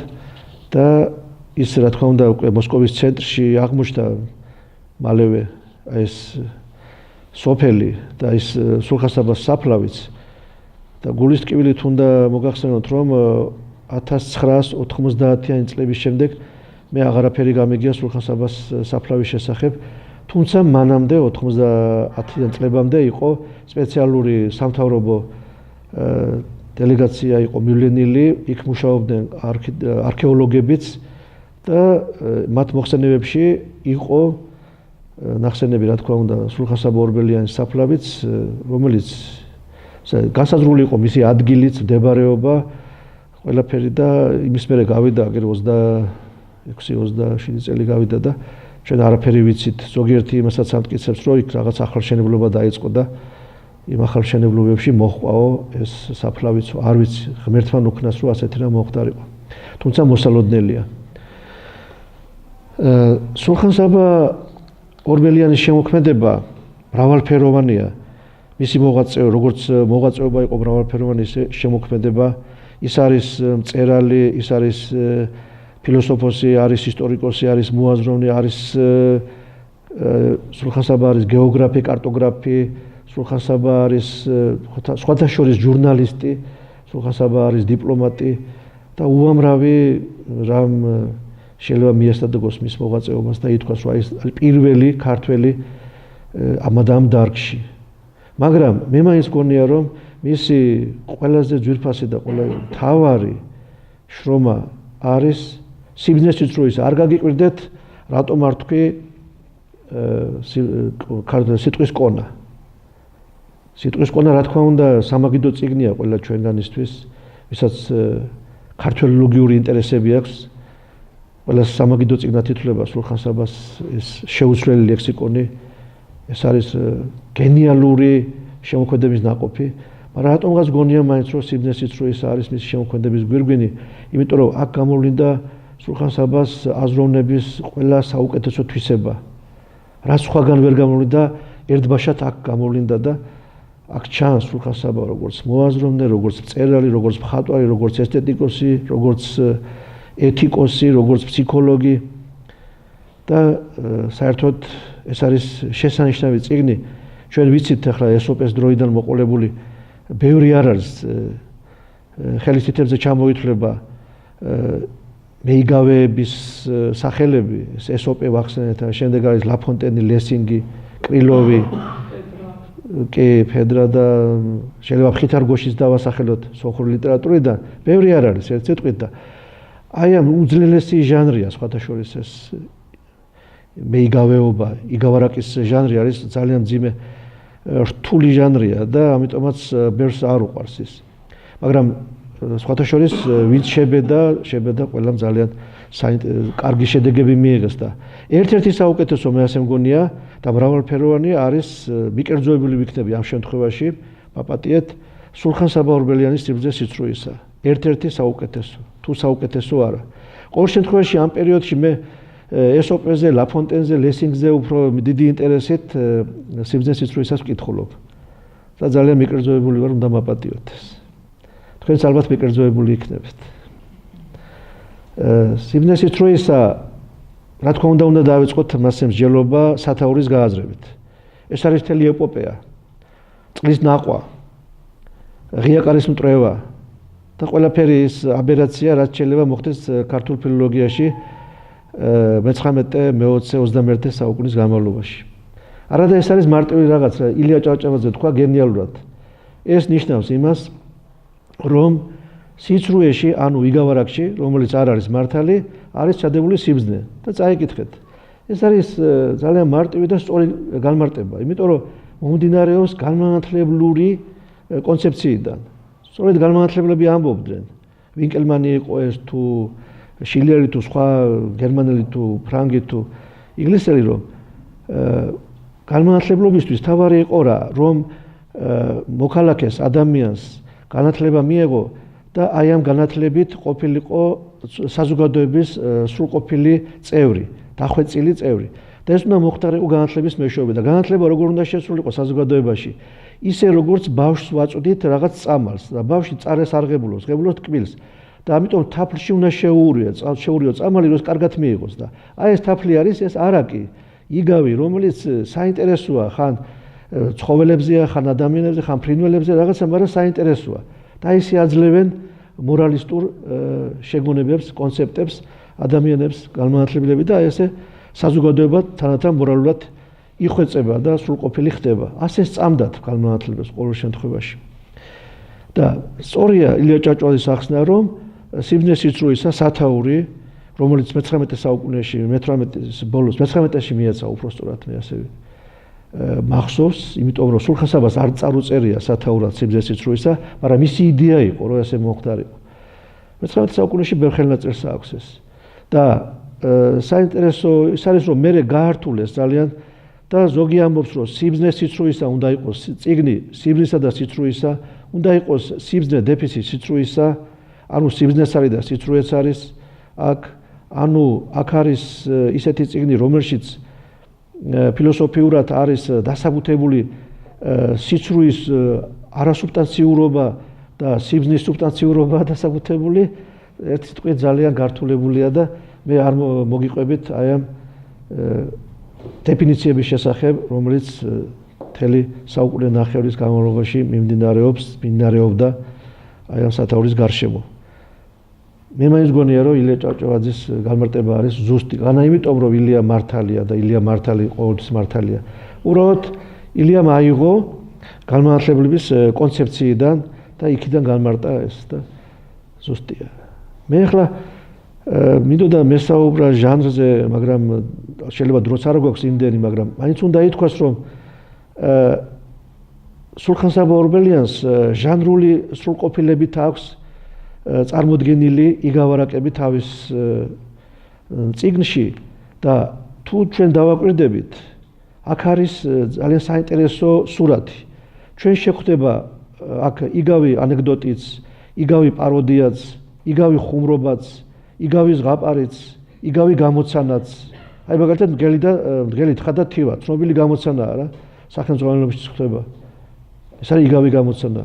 და ის, რა თქმა უნდა, უკვე მოსკოვის ცენტრში აღმოჩნდა მალევე ეს სოფელი და ის სულხან-საბას საფლავიც და გულის ტკივილით უნდა მოგახსენოთ, რომ 1990-იანი წლების შემდეგ მე აღარაფერი გამიგია სულხან-საბას საფლავის შესახებ, თუმცა მანამდე 90-იან წლებამდე იყო სპეციალური სამთავრობო დელეგაცია იყო მივლენილი, იქ მუშაობდნენ არქეოლოგებიც და მათ მოხსენებებში იყო ნახსენები, რა თქმა უნდა, სულხან-საბა ორბელიანის საფლავიც, რომელიც განსაზღვრული იყო მისი ადგილიც, მდებარეობა, ყველაფერი და იმის მერე გავიდა, აგერ 26-27 წელი გავიდა და ჩვენ არაფერი ვიცით. ზოგიერთი იმასაც ამტკიცებს, რომ იქ რაღაც ახალშენებლობა დაიწყო და იმ ახალშენებლობებში მოჰყავო ეს საფლავიც, არ ვიცი, ღმერთმა უქნას, რომ ასეთი რამ მოხდარიყო. თუმცა მოსალოდნელია. სულხან-საბა ორბელიანის შემოქმედება მრავალფეროვანია. მისი მოღვაწეობა, როგორც მოღვაწეობა იყო მრავალფეროვანი შემოქმედება, ის არის მწერალი, ის არის ფილოსოფოსი, არის ისტორიკოსი, არის მოაზროვნე, არის სულხან-საბა არის გეოგრაფი, კარტოგრაფი, სულხან-საბა არის სხვათა შორის ჟურნალისტი, სულხან-საბა არის დიპლომატი და უამრავი რამ შეიძლება მიესადაგოს მის მოღვაწეობას და ითქვას, რომ ის არის პირველი ქართველი ამ დარგში. მაგრამ მე მაინც გონია, რომ მისი ყველაზე ძვირფასი და ყველაზე მთავარი შრომა არის სიბნეს სიცრუის. არ გაგიკვირდეთ, რატომ არ თქვი სიტყვის კონა. სიტყვის კონა, რა თქმა უნდა, სამაგიდო წიგნია ყველა ჩვენგანისთვის, ვისაც ქართველოლოგიური ინტერესები აქვს. ყველა სამაგიდო წიგნად ითვლება სულხან-საბას ეს შეუცვლელი ლექსიკონი. ეს არის გენიალური შემოქმედების ნაყოფი, მაგრამ რატომღაც გონია მაინც, რომ სიბნეს სიცრუის არის მისი შემოქმედების გვირგვინი, იმიტომ რომ აქ გამოვლინდა სულხან-საბას აზროვნების ყველა საუკეთესო თვისება. რაც სხვაგან ვერ გამოვლინდა, ერთბაშად აქ გამოვლინდა და აქ ჩანს სულხან-საბა როგორც მოაზროვნე, როგორც მწერალი, როგორც მხატვარი, როგორც ესთეტიკოსი, როგორც ეთიკოსი, როგორც ფსიქოლოგი. და საერთოდ ეს არის შესანიშნავი წიგნი. ჩვენ ვიცით ახლა ესოპეს დროიდან მოყოლებული ბევრი არ არის ხელისთითებზე ჩამოითვლება მეიგავეების სახელები, ესოპე ვახსენეთ, შემდეგ არის ლაფონტენი, ლესინგი, კრილოვი, ფედრა და შეიძლება ხითარგოშის დავასახელოთ სომხური ლიტერატურიდან, ბევრი არ არის ერთ სიტყვით და აი ამ უძლელესი ჟანრია სხვათა შორის ეს მეიგავეობა, იგავარაკის ჟანრი არის ძალიან მძიმე რთული ჟანრია და ამიტომაც ბევრს არ უყვარს ის. მაგრამ სხვათა შორის ვინც შებედა ყველამ ძალიან კარგი შედეგები მიიღეს და ერთ-ერთი საუკეთესო მე ასე მგონია და მრავალფეროვანი არის მიკერძოებული ვიქნები ამ შემთხვევაში პაპატიეთ სულხან-საბა ორბელიანის სიბრძნე სიცრუისა. ერთ-ერთი საუკეთესო, თუ საუკეთესო არა. ყოველ შემთხვევაში ამ პერიოდში მე ესოპეზე, ლაფონტენზე, ლესინგზე უფრო დიდი ინტერესით სიბრძნე სიცრუისას ვკითხულობ. და ძალიან მიკერძოებული ვარ, უნდა მაპატიოთ ეს. თქვენც ალბათ მიკერძოებული იქნებით. სიბრძნე სიცრუისა, რა თქმა უნდა დავიწყოთ მასზე მსჯელობა სათაურის გააზრებით. ეს არის მთელი ეპოპეა. წყლის ნაყვა, ღია კარის მტრევა და ყველაფერი ის აბერაცია, რაც შეიძლება მოხდეს ქართულ ფილოლოგიაში მე-19, მე-20, 21 საუკუნის განმავლობაში. არადა ეს არის მარტივი რაღაც, ილია ჭავჭავაძე თქვა გენიალურად. ეს ნიშნავს იმას, რომ სიცრუეში, ანუ იგავარაკში, რომელიც არ არის მართალი, არის ჩადებული სიბრძნე და წაიკითხეთ. ეს არის ძალიან მარტივი და სწორი განმარტება, იმიტომ რომ მომდინარეობს განმანათლებლური კონცეფციიდან. სწორედ განმანათლებლები ამბობდნენ, ვინკელმანი იყო ეს თუ შილერი თუ სხვა გერმანელი თუ ფრანგი თუ ინგლისელი, რომ განმანათლებლობისთვის თავარი იყო რა, რომ მოქალაქეს ადამიანს განათლება მიეღო და აი ამ განათლებით ყოფილიყო საზოგადოების სრულყოფილი წევრი, დახვეწილი წევრი. და ეს უნდა მოხდარიყო განათლების მეშვეობით და განათლება როგორ უნდა შესრულიყო საზოგადოებაში, ისე როგორც ბავშვს ვაწვდით რაღაც წამალს და ბავშვი წარეს არ ღებულობს, ღებულობს ტკბილს. და ამიტომ თაფლში უნდა შეურიო წამალი, რომ კარგად მიიღოს და აი ეს თაფლი არის ეს არაკი, იგავი, რომელიც საინტერესოა ხან ცხოველებზეა, ხან ადამიანებზე, ხან ფრინველებზე რაღაცა, მაგრამ საინტერესოა. და ისე აძლევენ მორალისტურ შეგონებებს, კონცეპტებს, ადამიანებს, განმანათლებლები და ესე საზოგადოება თანათან მორალურად იხვეწება და სრულყოფილი ხდება. ასე სწამდათ განმანათლებლებს ყოველ შემთხვევაში. და სწორია ილია ჭავჭავაძის ახსნა, რომ სიბრძნე სიცრუისა სათაური, რომელიც მე-19 საუკუნეში, მე-18-ის ბოლოს, მე-19-ში მიეცა უბრალოდ მე ასე მახსოვს, იმიტომ რომ სულხან-საბას არ წარუწერია სათაურად სიბრძნე სიცრუისა, მაგრამ მისი იდეა იყო, რომ ესე მოხდარიყო. მე-19 საუკუნეში ბევრ ხელნაწერს აქვს ეს. და საინტერესო ის არის, რომ მე გაართულეს ძალიან და ზოგი ამბობს, რომ სიბრძნე სიცრუისა უნდა იყოს წიგნი სიბრძნისა და სიცრუისა, უნდა იყოს სიბრძნე დეფისი სიცრუისა, ანუ სიბრძნეც არის და სიცრუეც არის აქ, ანუ აქ არის ისეთი წიგნი, რომელშიც ფილოსოფიურად არის დასაბუთებული სიცრუის არასუბსტანციურობა და სიბრძნის სუბსტანციურობა დასაბუთებული, ერთ სიტყვით ძალიან გართულებულია და მე არ მოგიყვებით აი ამ დეფინიციების შესახებ, რომელიც მთელი საუკუნე ნახევრის განმავლობაში მიმდინარეობდა აი ამ სათაურის გარშემო. მე მაინც გონია, რომ ილია ჭავჭავაძის განმარტება არის ზუსტი. განა იმიტომ, რომ ილია მართალია და ილია მართალი ყოველთვის მართალია. უბრალოდ ილიამ აიღო განმანათლებლების კონცეფციიდან და იქიდან განმარტა ეს და ზუსტია. მე ახლა მინდოდა მესაუბრა ჟანრზე, მაგრამ შეიძლება დროც არ გვაქვს იმდენი, მაგრამ მაინც უნდა ითქვას, რომ სულხან-საბა ორბელიანს ჟანრული სრულყოფილებით აქვს წარმოდგენილი იგავარაკები თავის წიგნში და თუ ჩვენ დავაკვირდებით, აქ არის ძალიან საინტერესო სურათი. ჩვენ შეხვდება აქ იგავი ანეკდოტიც, იგავი პაროდიაც, იგავი ხუმრობაც, იგავი ზღაპარიც, იგავი გამოცანაც. აი მაგალითად მდგელი თხა და თივა, ცნობილი გამოცანაა რა, სახელმძღვანელობაში ხდება. ეს არის იგავი გამოცანა.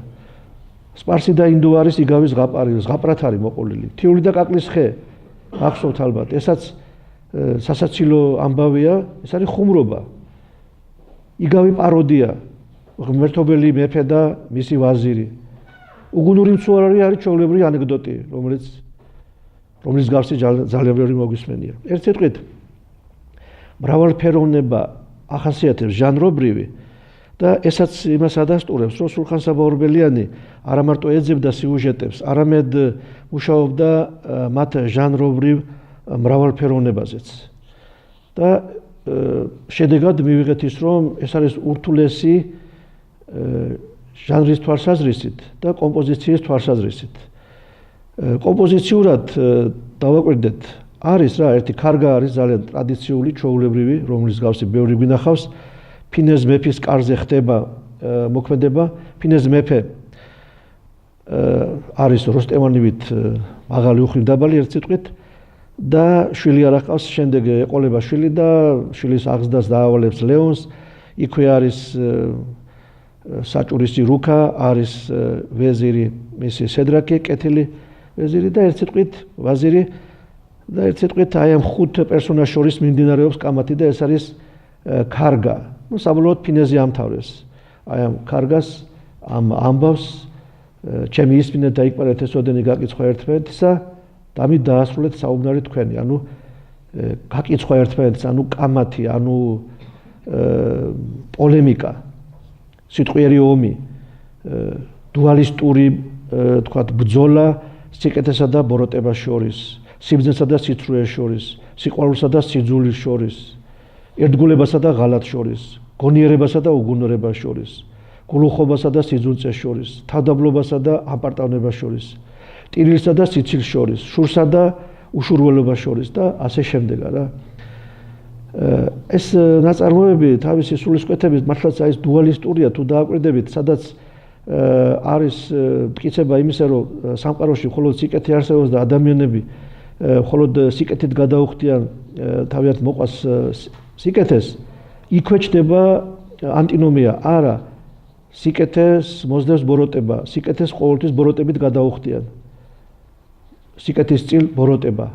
სპარსი და ინდო არის იგავი ზღაპარი, ზღაპრად არის მოყოლილი. თიული და კაკლის ხე, მახსოვთ ალბათ, ესაც სასაცილო ამბავია, ეს არის ხუმრობა. იგავი პაროდია, ღმერთობელი მეფე და მისი ვაზირი. უგუნური მცუარი არის ჩვეულებრივი ანეკდოტი, რომლის გარსი ძალიან ბევრი მოგვისმენია. ერთ სიტყვით, მრავალფეროვნება ახასიათებს ჟანრობრივი და ესაც იმას ადასტურებს, რომ სულხან-საბა ორბელიანი არა მარტო ეძებდა სიუჟეტებს, არამედ მუშაობდა მათ ჟანრობრივ მრავალფეროვნებაზეც. და შედეგად მივიღეთ ის, რომ ეს არის ურთულესი ჟანრის თვალსაზრისით და კომპოზიციის თვალსაზრისით. კომპოზიციურად დავაკვირდეთ, არის რა, ერთი ქარგა არის ძალიან ტრადიციული, ჩვეულებრივი, რომლის გავსი ბევრი გვინახავს, ფინეს მეფის კარზე ხდება მოქმედება. ფინეს მეფე არის როსტევანივით მაღალი უხვი დაბალი ერთ სიტყვით და შვილი არ აყავს, შემდეგ ეყოლება შვილი და შვილის აღზრდას დაავალებს ლეონს. იქვე არის საჭურისი რუქა, არის ვეზირი მისი სედრაკი, კეთილი ვეზირი და ერთ სიტყვით ვაზირი და ერთ სიტყვით აი ამ ხუთ პერსონაჟს შორის მიმდინარეობს კამათი და ეს არის ქარგა. საბოლოოდ ფინეზე ამთავრებს. აი ამ ქარგას, ამ ამბავს ჩემი ისმინეთ და იკპარეთ ესოდენი გაკიცხვა ერთმანეთისა და ამით დაასრულეთ საუბნარი თქვენი. ანუ გაკიცხვა ერთმანეთს, ანუ კამათი, ანუ პოლემიკა, სიტყვიერი ომი, დუალისტური თქვათ ბრძოლა სიკეთესა და ბოროტებას შორის, სიბრძნესა და სიცრუეს შორის, სიყვარულსა და სიძულის შორის, ერთგულებასა და ღალატს შორის, გონიერებასა და უგუნურებას შორის, გულუხობასა და სიძულწეს შორის, თავდაბლობასა და აპარტავნებას შორის, ტირილსა და სიცილს შორის, შურსა და უშურველობას შორის და ასე შემდეგ რა. ეს ნაწარმოები თავისი სულისკვეთებით მართლაც აი ეს დუალისტურია თუ დააკვირდებით, სადაც არის მტკიცება იმისა, რომ სამყაროში მხოლოდ სიკეთე არსებობს და ადამიანები მხოლოდ სიკეთით გადაუხდიან თავიანთ მოყვას სიკეთეს, იქვე ჩნდება ანტინომია, არა სიკეთეს მოსდევს ბოროტება, სიკეთეს ყოველთვის ბოროტებით გადაუხდიან. სიკეთის წილ ბოროტება.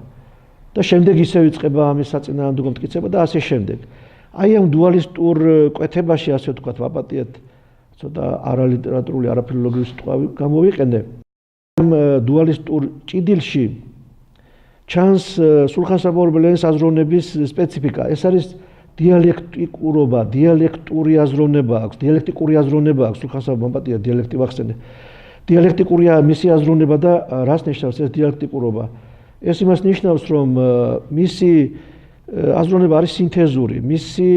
და შემდეგ ისევ იწყება ამის საწინააღმდეგო მტკიცება და ასე შემდეგ. აი ამ დუალისტურ კვეთებაში, ასე ვთქვათ, ვაპატიეთ ცოტა არალიტერატურული, არაფილოლოგიური სიტყვა გამოვიყენე. ამ დუალისტურ ჭიდილში ჩანს სულხან-საბა ორბელიანის აზროვნების სპეციფიკა. ეს არის დიალექტიკურობა, დიალექტური აზროვნება აქვს, დიალექტიკური აზროვნება აქვს სულხან-საბამ ვაპატიეთ დიალექტი ვახსენე. დიალექტიკურია მისი აზროვნება და რას ნიშნავს ეს დიალექტიკურობა? ეს იმას ნიშნავს, რომ მისი აზროვნება არის სინთეზური, მისი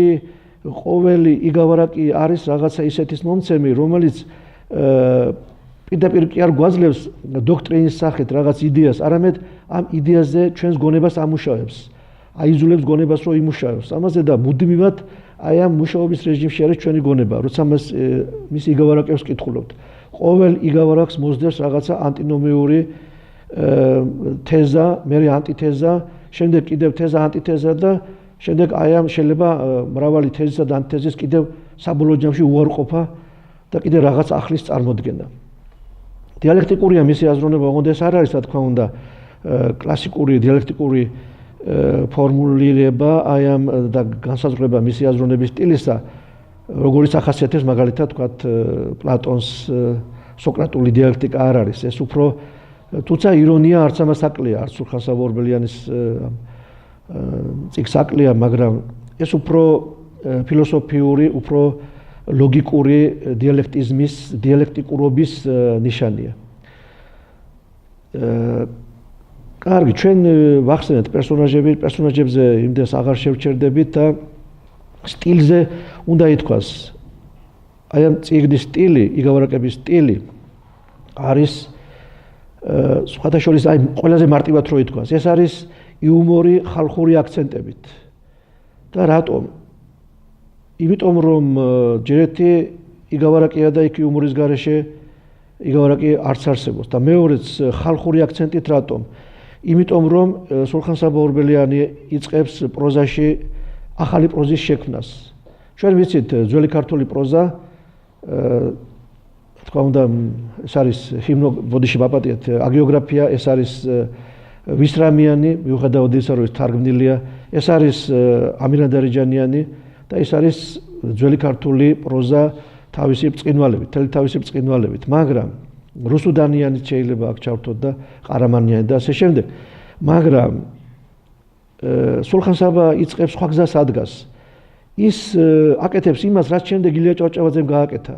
ყოველი იგავარაკი არის რაღაცა ისეთის მომცემი, რომელიც პირდაპირ კი არ გვაძლევს დოქტრინის სახით რაღაც იდეას, არამედ ამ იდეაზე ჩვენს გონებას ამუშავებს, აიძულებს გონებას, რომ იმუშავებს. ამაზე და მუდმივად აი ამ მუშაობის რეჟიმში არის ჩვენი გონება, როცა მის იგავარაკებს კითხულობთ. ყოველ იგავარაკს მოსდევს რაღაცა ანტინომიური თეზა, მერე ანტითეზა, შემდეგ კიდევ თეზა, ანტითეზა და შემდეგ აი ამ შეიძლება მრავალი თეზისა და ანტითეზის კიდევ საბოლოო ჯამში უარყოფა და კიდევ რაღაც ახლის წარმოდგენა. დიალექტიკურია მისი აზროვნება, ოღონდ ეს არ არის, რა თქმა უნდა, კლასიკური დიალექტიკური ფორმულირება აი ამ და განსაზღვრება მისი აზროვნების სტილისა, როგორც ახასიათებს მაგალითად თქვათ პლატონს სოკრატული დიალექტიკა არ არის, ეს უფრო თუმცა ირონია არც ამას აკლია, არც სულხან-საბა ორბელიანის წიგნს აკლია, მაგრამ ეს უფრო ფილოსოფიური, უფრო ლოგიკური დიალექტიზმის, დიალექტიკურობის ნიშანია. კარგი, ჩვენ ვახსენეთ პერსონაჟებზე იმდენს აღარ შევჩერდებით და სტილზე უნდა ითქვას. აი ამ წიგნის სტილი, იგავარაკების სტილი არის სხვათა შორის აი ყველაზე მარტივად რო ითქვას, ეს არის იუმორი ხალხური აქცენტებით. და რატომ? იმიტომ რომ ჯერ ერთი იგავარაკია და იქ იუმორის გარეშე იგავარაკი არც არსებობს და მეორეც ხალხური აქცენტით რატომ? იმიტომ რომ სულხან-საბა ორბელიანი იწყებს პროზაში ახალი პროზის შექმნას. ჩვენ ვიცით ძველი ქართული პროზა თქვა უნდა ეს არის ჰიმნო ბოდიში ვაპატიეთ აგიოგრაფია, ეს არის ვისრამიანი, მიუხედავად ისა რომ ეს თარგმნილია ეს არის ამირანდარეჯანიანი და ეს არის ძველი ქართული პროზა თავისი ბრწყინვალებით, თელი თავისი ბრწყინვალებით, მაგრამ რუსუდანიანიც შეიძლება აქ ჩავთოთ და ყარამანიანი და ასე შემდეგ. მაგრამ სულხან-საბა იწყებს სხვა გზას ადგას. ის აკეთებს იმას, რაც შემდეგ ილია ჭავჭავაძემ გააკეთა.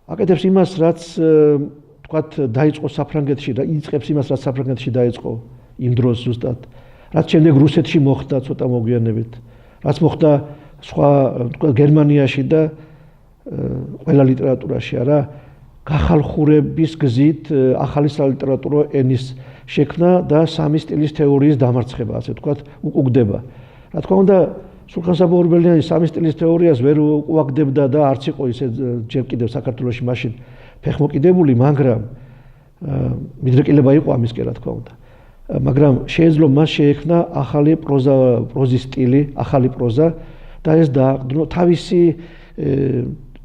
აკეთებს იმას, რაც თქვათ დაიწყო საფრანგეთში და იწყებს იმას, რაც საფრანგეთში დაიწყო იმ დროს ზუსტად. რაც შემდეგ რუსეთში მოხდა ცოტა მოგვიანებით. რაც მოხდა სხვა თქვათ გერმანიაში და ყველა ლიტერატურაში არა გახალხურების გზით ახალი სალიტერატურო ენის შექმნა და სამი სტილის თეორიის დამარცხება, ასე თქვათ, უკუგდება. რა თქმა უნდა, სულხან-საბა ორბელიანი სამი სტილის თეორიას ვერ უკუაგდებდა და არც იყო ისე ჯერ კიდევ საქართველოში მაშინ ფეხმოკიდებული, მაგრამ მიდრეკილება იყო ამისკენ, რა თქმა უნდა. მაგრამ შეეძლო მას შეექმნა ახალი პროზის სტილი, ახალი პროზა და ეს დააყრდნო თავისი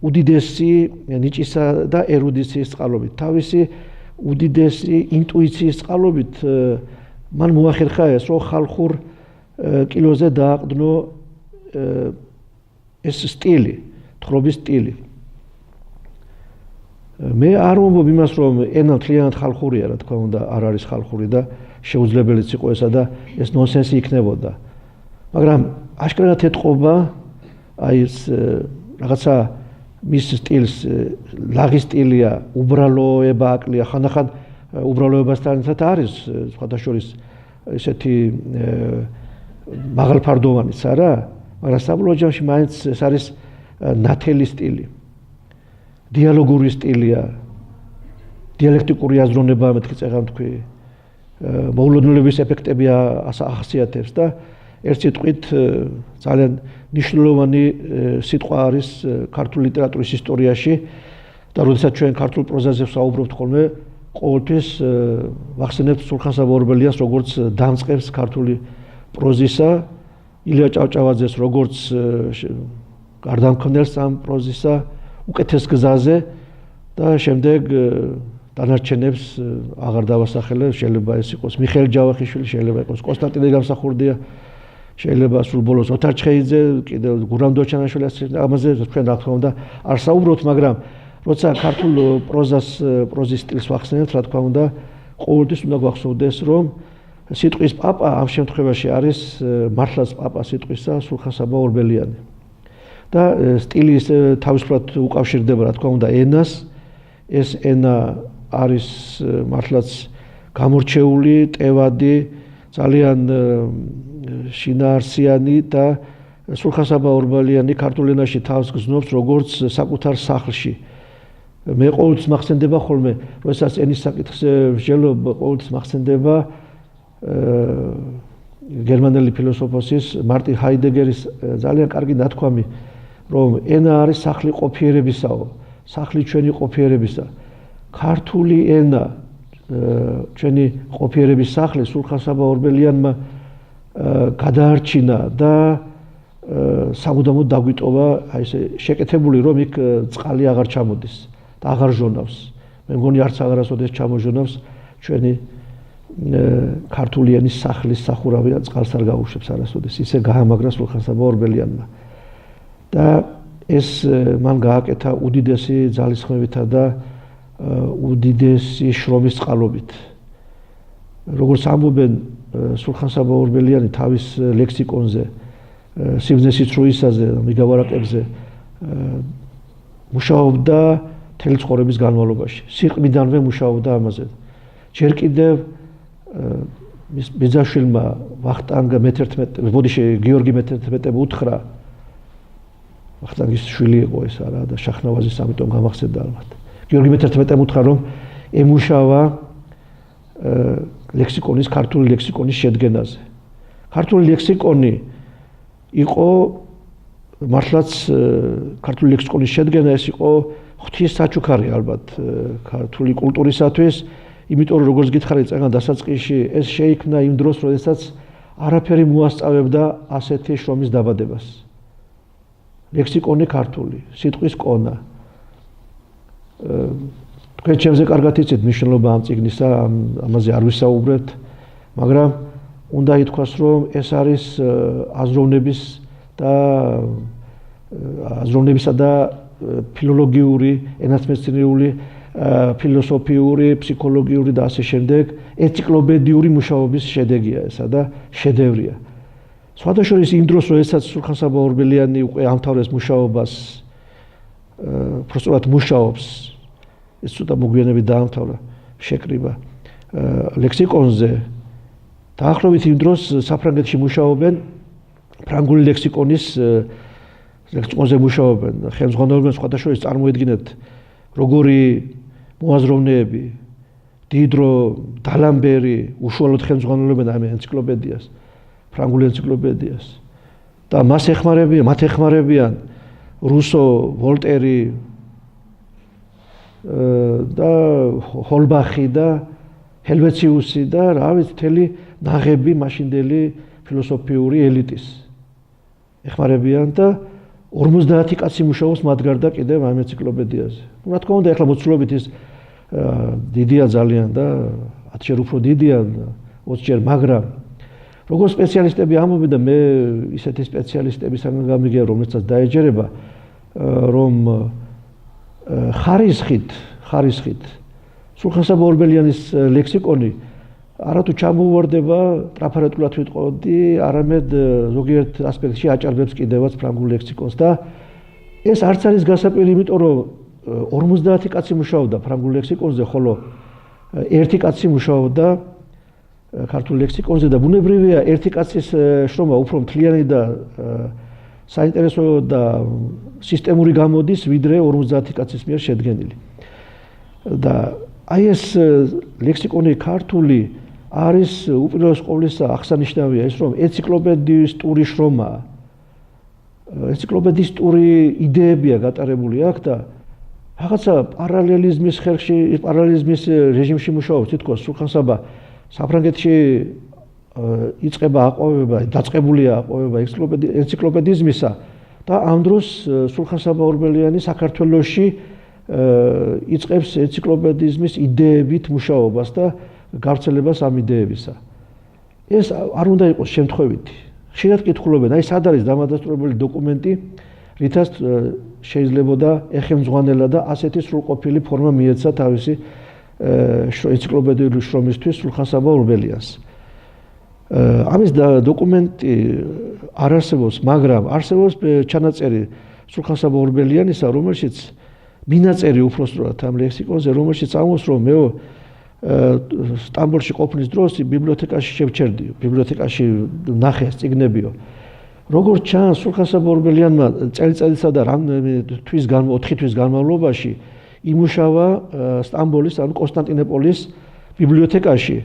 უდიდესი ნიჭისა და ერუდიციის წყალობით, თავისი უდიდესი ინტუიციის წყალობით მან მოახერხა ეს, რომ ხალხურ კილოზე დააყრდნო ეს სტილი, თხრობის სტილი. მე არ ვამბობ იმას, რომ ენა მთლიანად ხალხურია, რა თქმა უნდა, არ არის ხალხური და შეუძლებელიც იყო ესა და ეს ნონსენსი იქნებოდა. მაგრამ აშკარად ეთყობა აი ეს რაღაცა მის სტილს ლაღი სტილია, უბრალოება აკლია, ხანდახან უბრალოებასთან ერთად არის სხვადასხვა ესეთი მაღალფარდოვანიც არა, მაგრამ საბოლოო ჯამში მაინც ეს არის ნათელი სტილი. დიალოგური სტილია, დიალექტიკური აზროვნება მეთქი წეღან თქვი, მოულოდნელობის ეფექტები ახასიათებს და ერთ სიტყვით ძალიან მნიშვნელოვანი სიტყვა არის ქართული ლიტერატურის ისტორიაში და როდესაც ჩვენ ქართულ პროზაზე ვსაუბრობთ ხოლმე, ყოველთვის ვახსენებთ სულხან-საბა ორბელიანს როგორც დამწყებს ქართული პროზისა, ილია ჭავჭავაძეს როგორც გარდამქმნელს ამ პროზისა უკეთეს გზაზე და შემდეგ დანარჩენებს აღარ დავასახელებ, შეიძლება ეს იყოს მიხეილ ჯავახიშვილი, შეიძლება იყოს კონსტანტინე გამსახურდია, შეიძლება სულ ბოლოს ოთარ ჩხეიძე, კიდევ გურამ დოჩანაშვილი, ამაზე თქვენ რა თქმა უნდა არ საუბრობთ, მაგრამ როცა ქართულ პროზის სტილს ვახსენებთ, რა თქმა უნდა, ყოველთვის უნდა გვახსოვდეს, რომ სიტყვის პაპა ამ შემთხვევაში არის მართლაც პაპა სიტყვისა სულხან-საბა ორბელიანი. და სტილი თავისუფლად უკავშირდება, რა თქმა უნდა, ენას. ეს ენა არის მართლაც გამორჩეული, ტევადი, ძალიან შინაარსიანი და სულხან-საბა ორბელიანი ქართულ ენაში თავს გრძნობს როგორც საკუთარ სახლში. მე ყოველთვის მახსენდება ხოლმე, როდესაც ენის საკითხზე ვსჯელობ, ყოველთვის მახსენდება გერმანელი ფილოსოფოსის მარტინ ჰაიდეგერის ძალიან კარგი ნათქვამი, რომ ენა არის სახლი ყოფიერებისაო, სახლი ჩვენი ყოფიერებისა. ქართული ენა ჩვენი ყოფიერების სახლი სულხან-საბა ორბელიანმა გადაარჩინა და სამუდამოდ დაგვიტოვა აი ესე შეკეთებული, რომ იქ წყალი აღარ ჩამოდის და აღარ ჟონავს. მე მგონი არც აღარასოდეს ჩამოჟონავს ჩვენი ქართული ენის სახლის სახურავი წყალს არ გაუშვებს არასოდეს. ისე გაამაგრა სულხან-საბა ორბელიანმა. და ეს მან გააკეთა უდიდესი ძალისხმევითა და უდიდესი შრომის წყალობით. როგორც ამბობენ სულხან-საბა ორბელიანი თავის ლექსიკონზე, სიბრძნეს სიცრუისაზე, მიგავარაკებზე მუშაობდა მთელი ცხოვრების განმავლობაში. სიყრმიდანვე მუშაობდა ამაზე. ჯერ კიდევ მის ბიძაშვილმა ვახტანგ მე-11, ბოდიში გიორგი მე-11 უთხრა, ვახტანგის შვილი იყო ეს არა და შაχνავაზის ამიტომ გამახსენდა ალბათ. გიორგი მე-11 უთხრა, რომ ემუშავა ლექსიკონის, ქართული ლექსიკონის შედგენაზე. ქართული ლექსიკონი იყო მართლაც ქართული ლექსიკონის შედგენა, ეს იყო ღვთის საჩუქარი ალბათ ქართული კულტურისათვის. იმიტომ რომ როგორც გითხარით წეგან დასაწყისში, ეს შეიქმნა იმ დროს, როდესაც არაფერი მოასწავებდა ასეთი შრომის დაბადებას. ლექსიკონი ქართული, სიტყვის კონა. თქვენ ჩემზე კარგად იცით მნიშვნელობა ამ წიგნისა, ამაზე არ ვისაუბრებთ, მაგრამ უნდა ითქვას, რომ ეს არის აზროვნებისა და ფილოლოგიური, ენათმეცნიერული, ფილოსოფიური, ფსიქოლოგიური და ასე შემდეგ ენციკლოპედიური მუშაობის შედეგია ესა და შედევრია. სხვადასხვა იმ დროს, როდესაც სულხან-საბა ორბელიანი უკვე ამთავრებს მუშაობას, უბრალოდ მუშაობს, ეს ცოტა მოგვიანებით დაამთავრა შეკრიბა ლექსიკონზე. დაახლოებით იმ დროს საფრანგეთში მუშაობენ ფრანგული ლექსიკონზე მუშაობენ, ხელმძღვანელობენ სხვადასხვა წარმოედგინეთ როგორი მოაზროვნეები, დიდრო დალამბერი უშუალოდ ხელმძღვანელობენ ამ ენციკლოპედიას, ფრანგულ ენციკლოპედიას და მათ ეხმარებიან რუსო, ვოლტერი და ჰოლბახი და ჰელვეციუსი და რა ვიცი მთელი ნაღები მაშინდელი ფილოსოფიური ელიტის ეხმარებიან და 50 კაცი მუშაობს მათ გარდა კიდევ ამ ენციკლოპედიაზე. რა თქმა უნდა, ეხლა მოცულობით ის დიდია ძალიან და 10 ჯერ უფრო დიდია, 20 ჯერ, მაგრამ როგორც სპეციალისტები ამბობენ და მე ისეთი სპეციალისტებისგან გამიგია, რომელსაც დაეჯერება, რომ ხარისხით სულხან-საბა ორბელიანის ლექსიკონი არათუ ჩამოუვარდება ტრაფარეტულად ვიტყოდი, არამედ ზოგიერთ ასპექტში აჭარბებს კიდევაც ფრანგულ ლექსიკონს და ეს არც არის გასაკვირი, იმიტომ რომ 50 კაცი მუშაობდა ფრანგულ ლექსიკონზე, ხოლო 1 კაცი მუშაობდა ქართულ ლექსიკონზე და ბუნებრივია ერთი კაცის შრომა უფრო მთლიანი და საინტერესო და სისტემური გამოდის, ვიდრე 50 კაცის მიერ შედგენილი. და აი ეს ლექსიკონი ქართული არის უპირველეს ყოვლისა აღსანიშნავია ის, რომ ენციკლოპედისტური შრომაა. ენციკლოპედისტური იდეებია გატარებული აქ და რაღაცა პარალელიზმის რეჟიმში მუშაობს, თითქოს სულხან-საბა საფრანგეთში იწყება აყვავება, დაწყებულია აყვავება ენციკლოპედიზმისა და ამ დროს სულხან-საბა ორბელიანი საქართველოში იწყებს ენციკლოპედიზმის იდეებით მუშაობას და გავრცელებას ამ იდეებისა. ეს არ უნდა იყოს შემთხვევითი. ხშირად კითხულობენ, აი სად არის დამადასტურებელი დოკუმენტი, რითაც შეიძლებოდა ეხელმძღვანელა და ასეთი სრულყოფილი ფორმა მიეცა თავისი ენციკლოპედიური შრომისთვის სულხან-საბა ორბელიანს. ამის დოკუმენტი არ არსებობს, მაგრამ არსებობს ჩანაწერი სულხან-საბა ორბელიანისა, რომელშიც მინაწერი უпроსტად ამ ლექსიკონზე, რომელშიც ამბობს, რომ მე სტამბოლში ყოფნის დროს ბიბლიოთეკაში შევჩერდიო, ბიბლიოთეკაში ნახე წიგნებიო. როგორც ჩანს, სულხან-საბა ორბელიანმა წელიწადისა და 4 თვის განმავლობაში იმუშავა სტამბოლის, ანუ კონსტანტინოპოლის ბიბლიოთეკაში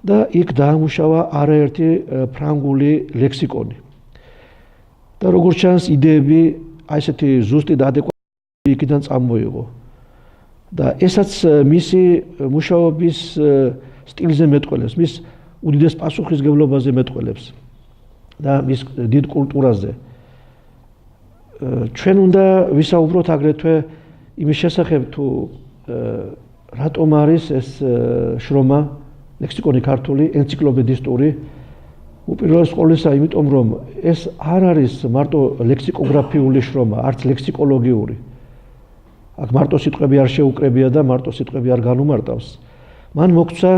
და იქ დაამუშავა არაერთი ფრანგული ლექსიკონი. და როგორც ჩანს, იდეები აი ესეთი ზუსტი და ადეკვატური იქიდან წამოიღო. და ესაც მისი მუშაობის სტილზე მეტყველებს, მის უდიდეს პასუხისმგებლობაზე მეტყველებს და მის დიდ კულტურაზე. ჩვენ უნდა ვისაუბროთ აგრეთვე იმის შესახებ, თუ რატომ არის ეს შრომა ლექსიკონი ქართული ენციკლოპედისტური, უპირველეს ყოვლისა, იმიტომ რომ ეს არ არის მარტო ლექსიკოგრაფიული შრომა, არც ლექსიკოლოგიური. აქ მარტო სიტყვები არ შეუკრებია და მარტო სიტყვები არ განუმარტავს. მან მოგცა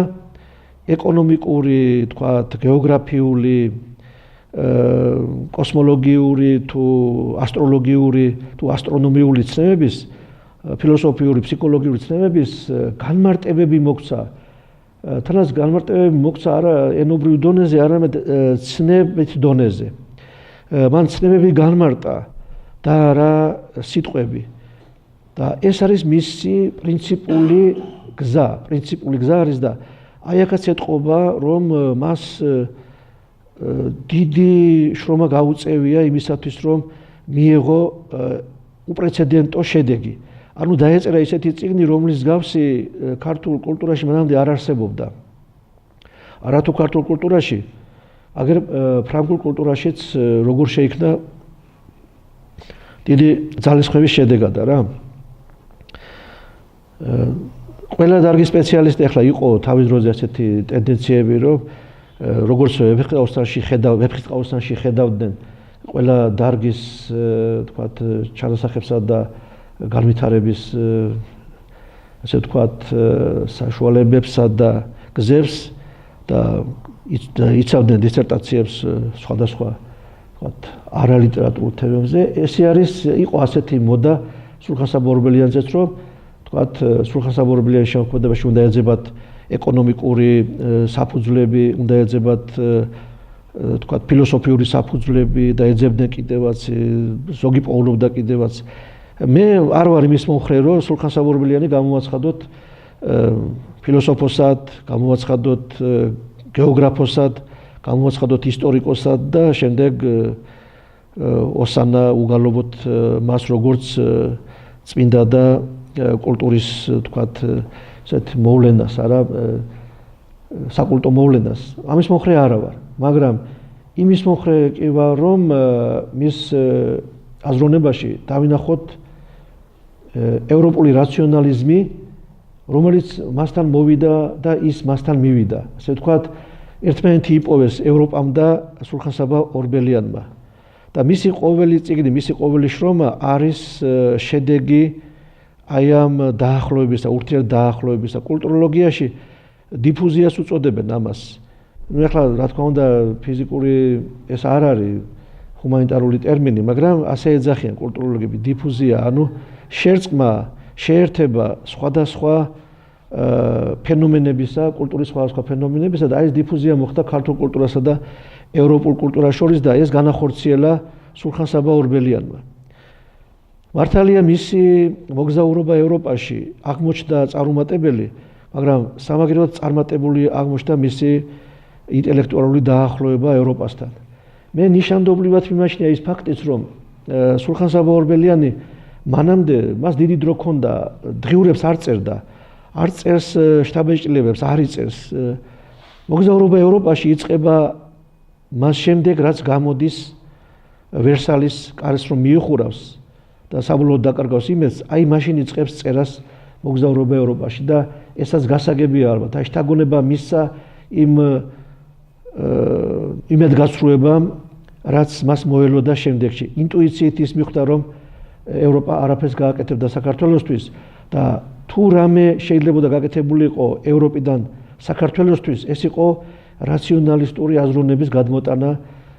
ეკონომიკური, თქვათ, გეოგრაფიული, კოსმოლოგიური თუ ასტროლოგიური თუ ასტრონომიული ცნებების, ფილოსოფიური, ფსიქოლოგიური ცნებების განმარტებები მოგცა. თანაც განმარტებები მოგცა არა ენობრივ დონეზე, არამედ ცნებით დონეზე. მან ცნებები განმარტა და რა სიტყვები. და ეს არის მისი პრინციპული გზა არის და აი აქაც ეთყობა, რომ მას დიდი შრომა გაუწევია იმისათვის, რომ მიეღო უპრეცედენტო შედეგი. ანუ დაეწერა ისეთი წიგნი, რომლის მსგავსი ქართულ კულტურაში მანამდე არ არსებობდა. არათუ ქართულ კულტურაში, აგერ ფრანგულ კულტურაშიც როგორ შეიქმნა დიდი ძალისხმევის შედეგად რა. ყველა დარგის სპეციალისტი ახლა იყო თავის დროზე ასეთი ტენდენციები, რომ როგორც ვეფხისტყაოსანში ხედავდნენ ყველა დარგის თქვათ ჩანასახებსა და განვითარების ასე ვთქვათ საშუალებებსა და გზებს და იცავდნენ დისერტაციებს სხვადასხვა ვთქვათ არალიტერატურულ თემებზე. ეს იყო ასეთი მოდა სულხან-საბა ორბელიანზეც, რომ ვთქვათ სულხან-საბა ორბელიანის შემოქმედებაში უნდა ეძებათ ეკონომიკური საფუძვლები, უნდა ეძებათ თქვათ ფილოსოფიური საფუძვლები და ეძებდნენ კიდევაც ზოგი პოულობდა კიდევაც. მე არ ვარ იმის მომხრე, რომ სულხან-საბა ორბელიანი გამოვაცხადოთ ფილოსოფოსად, გამოვაცხადოთ გეოგრაფოსად, გამოვაცხადოთ ისტორიკოსად და შემდეგ ოსანა უგალობოთ მას როგორც წმინდა და კულტურის თქვათ ესეთ მოვლენას, არა საკულტო მოვლენას. ამის მომხრე არა ვარ, მაგრამ იმის მომხრე კი ვარ, რომ მის აზროვნებაში დავინახოთ ევროპული რაციონალიზმი, რომელიც მასთან მოვიდა და ის მასთან მივიდა. ასე ვთქვათ, ერთმანეთი იპოვეს ევროპამ და სულხან-საბა ორბელიანმა. და მისი ყოველი წიგნი, მისი ყოველი შრომა არის შედეგი აი ამ დაახლოებისა, ურთიერთდაახლოებისა. კულტუროლოგიაში დიფუზიას უწოდებენ ამას. ახლა რა თქმა უნდა ფიზიკური ეს არ არის ჰუმანიტარული ტერმინი, მაგრამ ასე ეძახიან კულტუროლოგები დიფუზია, ანუ შერწყმა, შეერთება სხვადასხვა ფენომენებისა, კულტურის სხვადასხვა ფენომენებისა და ეს დიფუზია მოხდა ქართულ კულტურასა და ევროპულ კულტურას შორის და ეს განახორციელა სულხან-საბა ორბელიანმა. მართალია მისი მოგზაურობა ევროპაში აღმოჩნდა წარუმატებელი, მაგრამ სამაგიეროდ წარმატებული აღმოჩნდა მისი ინტელექტუალური დაახლოება ევროპასთან. მე ნიშანდობლივად მიმაჩნია ის ფაქტიც, რომ სულხან-საბა ორბელიანი მანამდე მას დიდი დრო ჰქონდა, დღიურებს არ წერდა, არ წერს შთაბეჭდილებებს, არ იწერს. მოგზაურობა ევროპაში იწყება მას შემდეგ, რაც გამოდის ვერსალის კარს რომ მიიხურავს და საბოლოოდ დაკარგავს იმედს, აი მაშინ იწყებს წერას მოგზაურობა ევროპაში და ესაც გასაგებია ალბათ. აი შთაგონება მისცა იმ იმედგაცრუებამ, რაც მას მოელოდა შემდეგში. ინტუიციით ის მიხვდა, რომ ევროპა არაფერს გააკეთებდა საქართველოსთვის და თუ რამე შეიძლებოდა გაკეთებულიყო ევროპიდან საქართველოსთვის, ეს იყო რაციონალისტური აზროვნების გადმოტანა,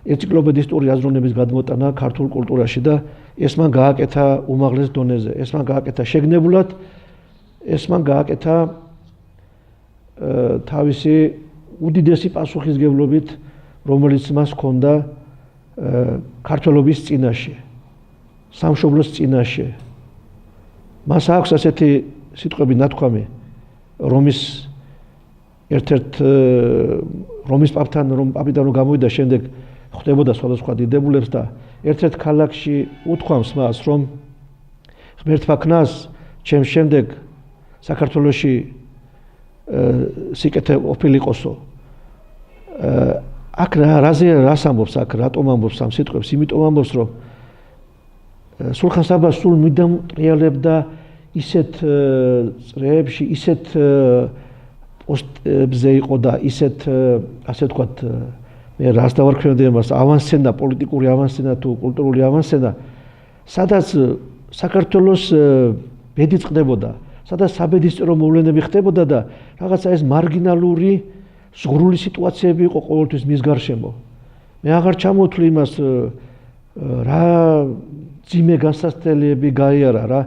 ენციკლოპედისტური აზროვნების გადმოტანა ქართულ კულტურაში და ეს მან გააკეთა უმაღლეს დონეზე. ეს მან გააკეთა შეგნებულად, ეს მან გააკეთა თავისი უდიდესი პასუხისგებლობით, რომელიც მას ჰქონდა ქართველობის წინაშე, სამშობლოს წინაშე. მას აქვს ასეთი სიტყვები ნათქვამი რომის ერთ-ერთ რომის პაპთან რომ პაპიდან გამოვიდა შემდეგ ხვდებოდა სხვადასხვა დიდებულებს და ერთ-ერთ ქალაქში უთქვამს მას რომ ღმერთმა ქნას ჩემს შემდეგ საქართველოში სიკეთე ყოფილიყოსო. აქ რას ამბობს, აქ რატომ ამბობს ამ სიტყვებს? იმიტომ ამბობს რომ სულხან-საბა სულ მიდამტრიალებდა ისეთ წრეებში, ისეთ პოსტებზე იყო და ისეთ ასე ვთქვათ, მე რას დავარქმევდი ამას, ავანსცენა, პოლიტიკური ავანსცენა თუ კულტურული ავანსცენა, სადაც საქართველოს ბედი წყდებოდა, სადაც საბედისწერო მოვლენები ხდებოდა და რაღაცა ეს მარგინალური ზღვრული სიტუაციები იყო ყოველთვის მის გარშემო. მე აღარ ჩამოვთვლი იმას რა ძიმე განსასწრებლები გაიარა, რა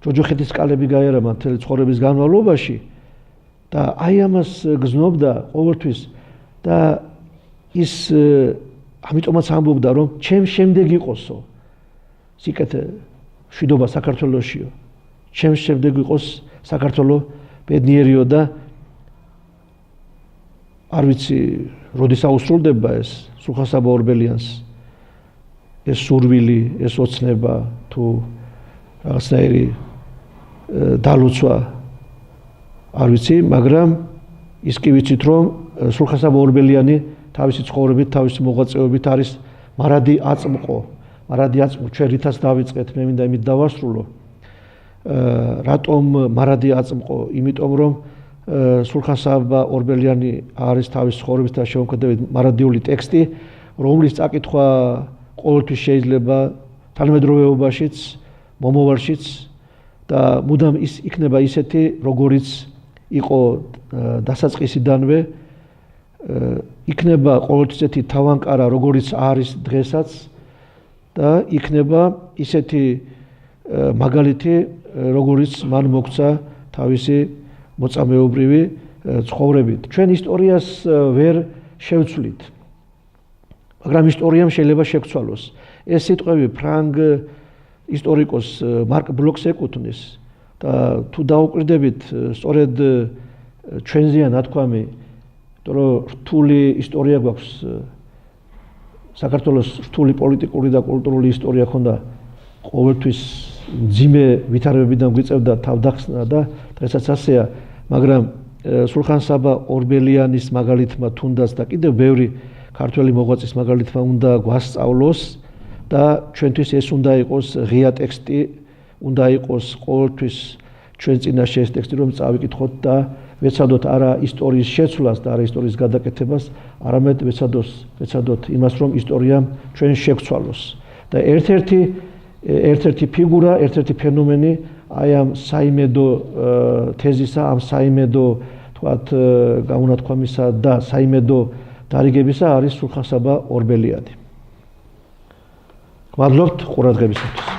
ჯოჯოხეთის კალები გაიარა მან მთელი ცხოვრების განმავლობაში და აი ამას გზნობდა ყოველთვის და ის ამიტომაც ამბობდა რომ ჩემ შემდეგ იყოსო სიკეთე მშვიდობა საქართველოსიო, ჩემ შემდეგ იყოს საქართველო ბედნიერიო და არ ვიცი როდის აუსრულდება ეს სულხან-საბა ორბელიანს ეს სურვილი, ეს ოცნება თუ რაღაცნაირი დალოცვა არ ვიცი, მაგრამ ის კი ვიცით რომ სულხან-საბა ორბელიანი თავისი ცხოვრებით, თავისი მოღვაწეობით არის მარადი აწმყო. მარადი აწმყო ჩვენ რითაც დავიწყეთ, მე მინდა იმით დავასრულო. რატომ მარადი აწმყო? იმიტომ რომ სულხან-საბა ორბელიანი არის თავის ცხოვრების და შემოქმედებით მარადიული ტექსტი, რომლის წაკითხვა ყოველთვის შეიძლება თანამედროვეობაშიც, მომავალშიც და მუდამ ის იქნება ისეთი, როგორიც იყო დასაწყისიდანვე, იქნება ყოველთვის ესეთი თავანკარა, როგორიც არის დღესაც და იქნება ისეთი მაგალითი, როგორიც მან მოგცა თავისი მოწამეობრივი ცხოვრებით. ჩვენ ისტორიას ვერ შევცვლით, მაგრამ ისტორიამ შეიძლება შეგვცვალოს. ეს სიტყვები ფრანგ ისტორიკოს მარკ ბლოკს ეკუთვნის და თუ დაუკვირდებით სწორედ ჩვენზეა ნათქვამი, იმიტომ რომ რთული ისტორია გვაქვს, საქართველოს რთული პოლიტიკური და კულტურული ისტორია ქონდა, ყოველთვის მძიმე ვითარებებიდან გვიწევდა თავდახსნა და დღესაც ასეა, მაგრამ სულხან-საბა ორბელიანის მაგალითმა თუნდაც და კიდევ ბევრი ქართველი მოღვაწის მაგალითმა უნდა გვასწავლოს და ჩვენთვის ეს უნდა იყოს ღია ტექსტი, უნდა იყოს ყოველთვის ჩვენ წინაშე ეს ტექსტი, რომ წავიკითხოთ და ვეცადოთ არა ისტორიის შეცვლას და არა ისტორიის გადაკეთებას, არამედ ვეცადოთ იმას, რომ ისტორიამ ჩვენ შეგვცვალოს. და ერთ-ერთი ფიგურა, ერთ-ერთი ფენომენი აი ამ საიმედო თეზისა, ამ საიმედო თქვათ გამონათქვამისა და საიმედო დარიგებისა არის სულხან-საბა ორბელიანი. გმადლობთ ყურადღებისათვის.